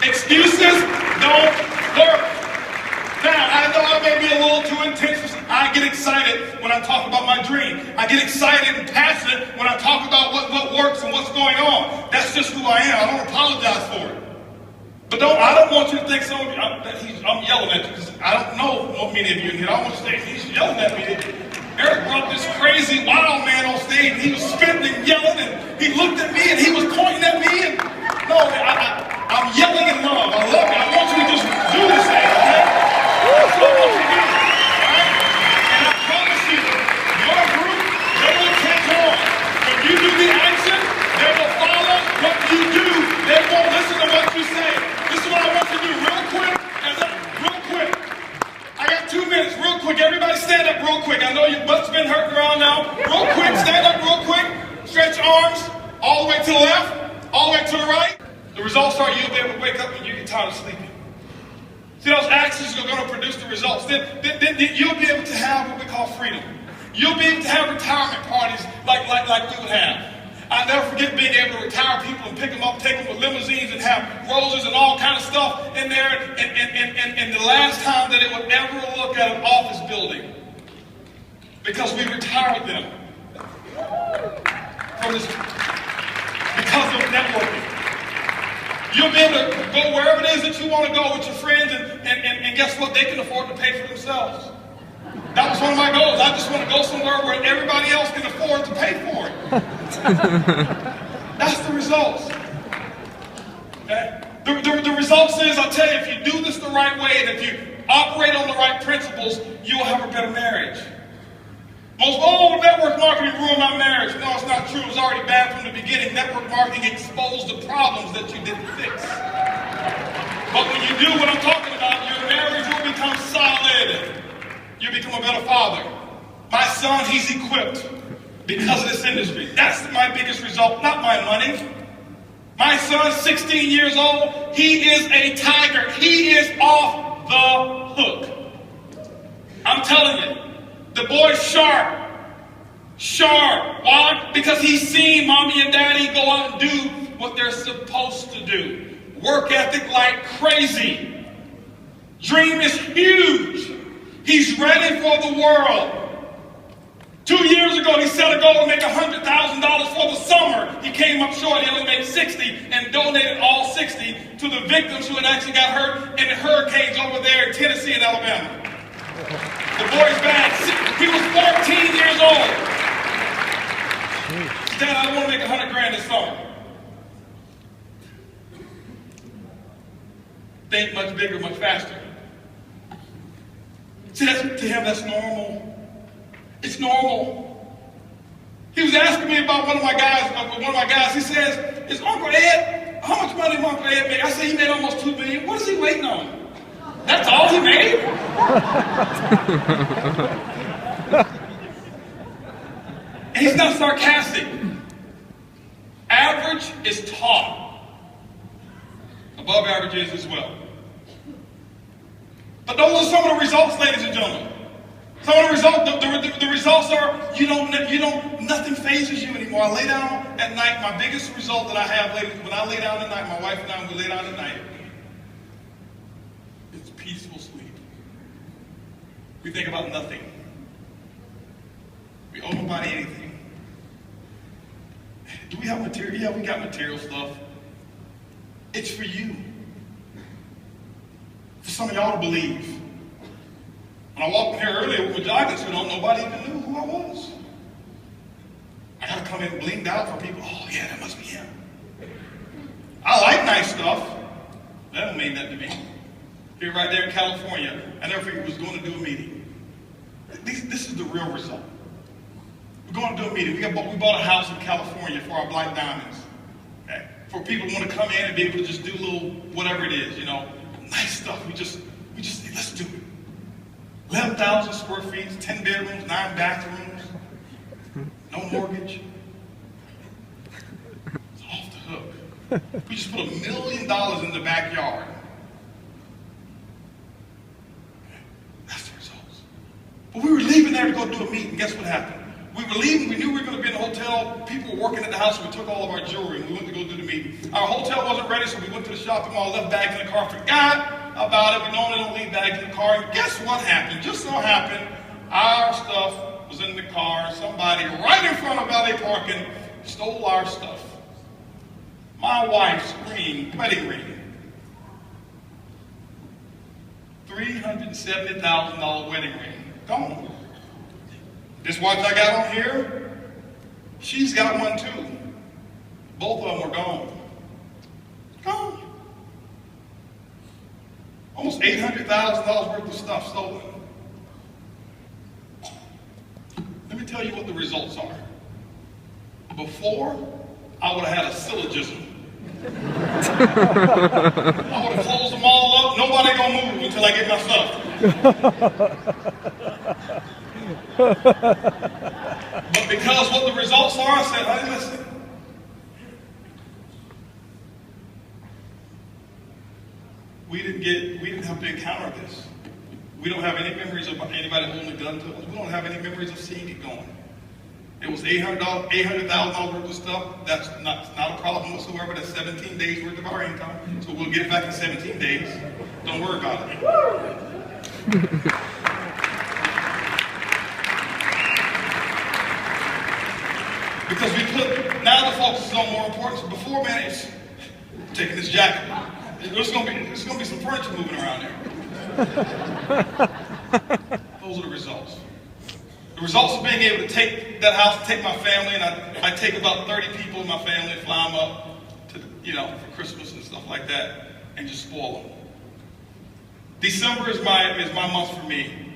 Excuses don't work. Now, I know I may be a little too intense. I get excited when I talk about my dream. I get excited and passionate when I talk about what works and what's going on. That's just who I am. I don't apologize for it. But I don't want you to think some of you, I'm yelling at you because I don't know what many of you in here. I want you to think he's yelling at me. Eric brought this crazy wild man on stage and he was spitting and yelling and he looked at me and he was pointing at me. And no, I'm yelling in love. I love you. I want you to just do this thing, okay? That's what I want you to do. All right? And I promise you, your group, they will catch on. When you do the action, they will follow what you do. They won't listen to what you say. This is what I want to do real quick. I got 2 minutes, real quick. Everybody stand. real quick. I know your butt's been hurting around now. Real quick, stand up real quick. Stretch your arms all the way to the left, all the way to the right. The results are you'll be able to wake up when you get tired of sleeping. See, those actions are going to produce the results. Then you'll be able to have what we call freedom. You'll be able to have retirement parties like we would have. I'll never forget being able to retire people and pick them up, take them with limousines and have roses and all kind of stuff in there. And the last time that it would ever look at an office building, because we retired them from this, because of networking. You'll be able to go wherever it is that you want to go with your friends, and guess what? They can afford to pay for themselves. That was one of my goals. I just want to go somewhere where everybody else can afford to pay for it. That's the results. Okay? The results is, I'll tell you, if you do this the right way and if you operate on the right principles, you will have a better marriage. Network marketing ruined my marriage. No, it's not true. It was already bad from the beginning. Network marketing exposed the problems that you didn't fix. But when you do what I'm talking about, your marriage will become solid. You become a better father. My son, he's equipped because of this industry. That's my biggest result, not my money. My son's 16 years old. He is a tiger. He is off the hook. I'm telling you, the boy's sharp. Sharp. Why? Because he's seen mommy and daddy go out and do what they're supposed to do. Work ethic like crazy. Dream is huge. He's ready for the world. 2 years ago, he set a goal to make $100,000 for the summer. He came up short. He only made 60 and donated all 60 to the victims who had actually got hurt in the hurricanes over there in Tennessee and Alabama. The boy's bad. He was 14 years old. Dad, I want to make $100,000 this summer. Think much bigger, much faster. See, to him, that's normal. It's normal. He was asking me about one of my guys. He says, "Is Uncle Ed, how much money did Uncle Ed make?" I said, "He made almost $2 billion. What is he waiting on?" That's all he made? And he's not sarcastic. Average is taught. Above average is as well. But those are some of the results, ladies and gentlemen. Some of the results, the results are nothing phases you anymore. I lay down at night. My biggest result that I have, ladies, when I lay down at night, my wife and I, we lay down at night, it's peaceful sleep. We think about nothing. We owe nobody anything. Do we have material? Yeah, we got material stuff. It's for you. For some of y'all to believe. When I walked in here earlier with my jogging suit on, nobody even knew who I was. I got to come in blinged out for people. Oh, yeah, that must be him. I like nice stuff. That don't mean nothing to me. Here right there in California, I never figured we was going to do a meeting. This is the real result. We're going to do a meeting. We bought a house in California for our Black Diamonds. Okay? For people who want to come in and be able to just do a little whatever it is, nice stuff. We just let's do it. 11,000 square feet, 10 bedrooms, 9 bathrooms, no mortgage. It's off the hook. We just put $1 million in the backyard. That's the results. But we were leaving there to go do a meeting. Guess what happened? We were leaving. We knew we were going to be in a hotel. People were working at the house. So we took all of our jewelry and we went to go do the meeting. Our hotel wasn't ready, so we went to the shopping mall, left bags in the car, forgot about it. We normally don't leave bags in the car. And guess what happened? Just so happened, our stuff was in the car. Somebody right in front of valet parking stole our stuff. My wife's wedding ring. $370,000 wedding ring. Gone. This watch I got on here, she's got one too. Both of them are gone. Gone. Almost $800,000 worth of stuff stolen. Let me tell you what the results are. Before, I would have had a syllogism. I would have closed them all up. Nobody gonna move until I get my stuff. But because what the results are, I said, hey, listen. We didn't have to encounter this. We don't have any memories of anybody holding a gun to us. We don't have any memories of seeing it going. It was $800,000 worth of stuff. That's not a problem whatsoever. That's 17 days worth of our income. So we'll get it back in 17 days. Don't worry about it. Because now the focus is on more important. So before, man, it's taking this jacket. There's going to be some furniture moving around there. Those are the results. The results of being able to take that house, take my family, and I take about 30 people in my family and fly them up to, for Christmas and stuff like that, and just spoil them. December is my month for me.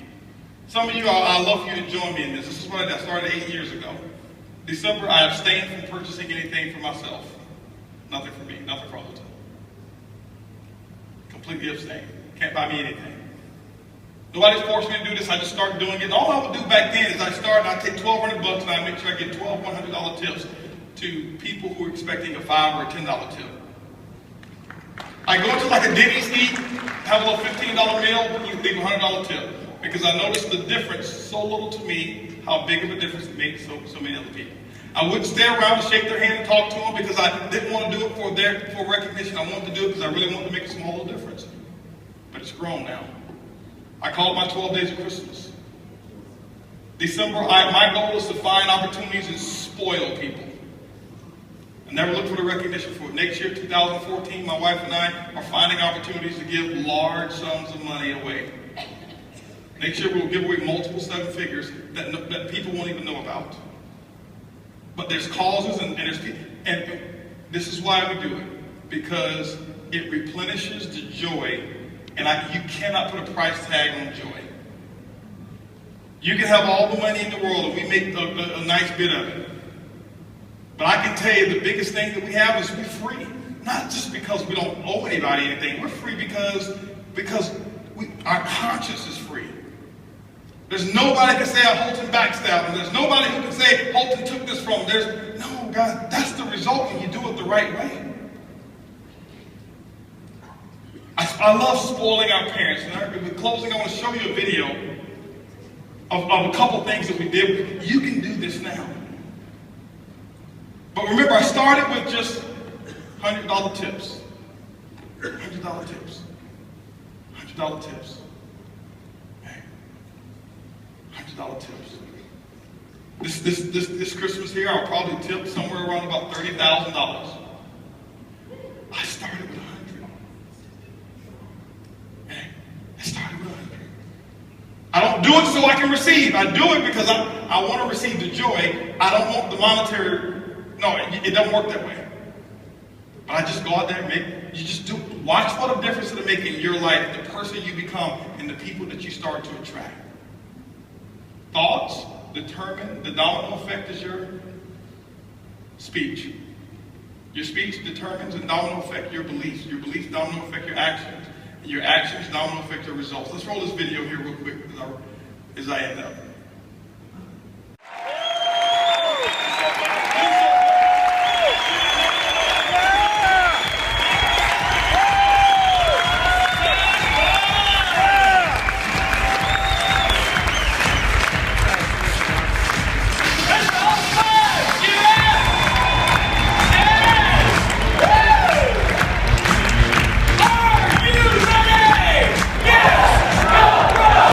Some of you, I'd love for you to join me in this. This is what I started 8 years ago. December, I abstained from purchasing anything for myself. Nothing for me, nothing for Holton. Completely abstained. Can't buy me anything. Nobody's forced me to do this. I just started doing it. And all I would do back then is I'd take $1,200 and I'd make sure I get 12 $100 tips to people who are expecting a $5 or a $10 tip. I go to like a Denny's eat, have a little $15 meal, leave a $100 tip. Because I noticed the difference so little to me, how big of a difference it made to so many other people. I wouldn't stay around and shake their hand and talk to them because I didn't want to do it for recognition. I wanted to do it because I really wanted to make a small little difference. But it's grown now. I call it my 12 days of Christmas. December, my goal is to find opportunities and spoil people. I never look for the recognition for it. Next year, 2014, my wife and I are finding opportunities to give large sums of money away. Next year, we'll give away multiple seven figures that people won't even know about. But there's causes and this is why we do it. Because it replenishes the joy. And you cannot put a price tag on joy. You can have all the money in the world and we make a nice bit of it. But I can tell you the biggest thing that we have is we're free. Not just because we don't owe anybody anything. We're free because our conscience is free. There's nobody can say Holton backstabbed him. There's nobody who can say Holton took this from him. No, God, that's the result when you do it the right way. I love spoiling our parents. And in closing, I want to show you a video of a couple things that we did. You can do this now. But remember, I started with just $100 tips. $100 tips. $100 tips. Okay. $100 tips. This Christmas here, I'll probably tip somewhere around about $30,000. I started with $100. I started with $100. I don't do it so I can receive. I do it because I want to receive the joy. I don't want the monetary. No, it doesn't work that way. But I just go out there and you just do. Watch what a difference it'll make in your life, the person you become, and the people that you start to attract. Thoughts determine, the domino effect is your speech. Your speech determines and domino effect your beliefs. Your beliefs domino effect your actions. And your actions domino effect your results. Let's roll this video here real quick as I end up.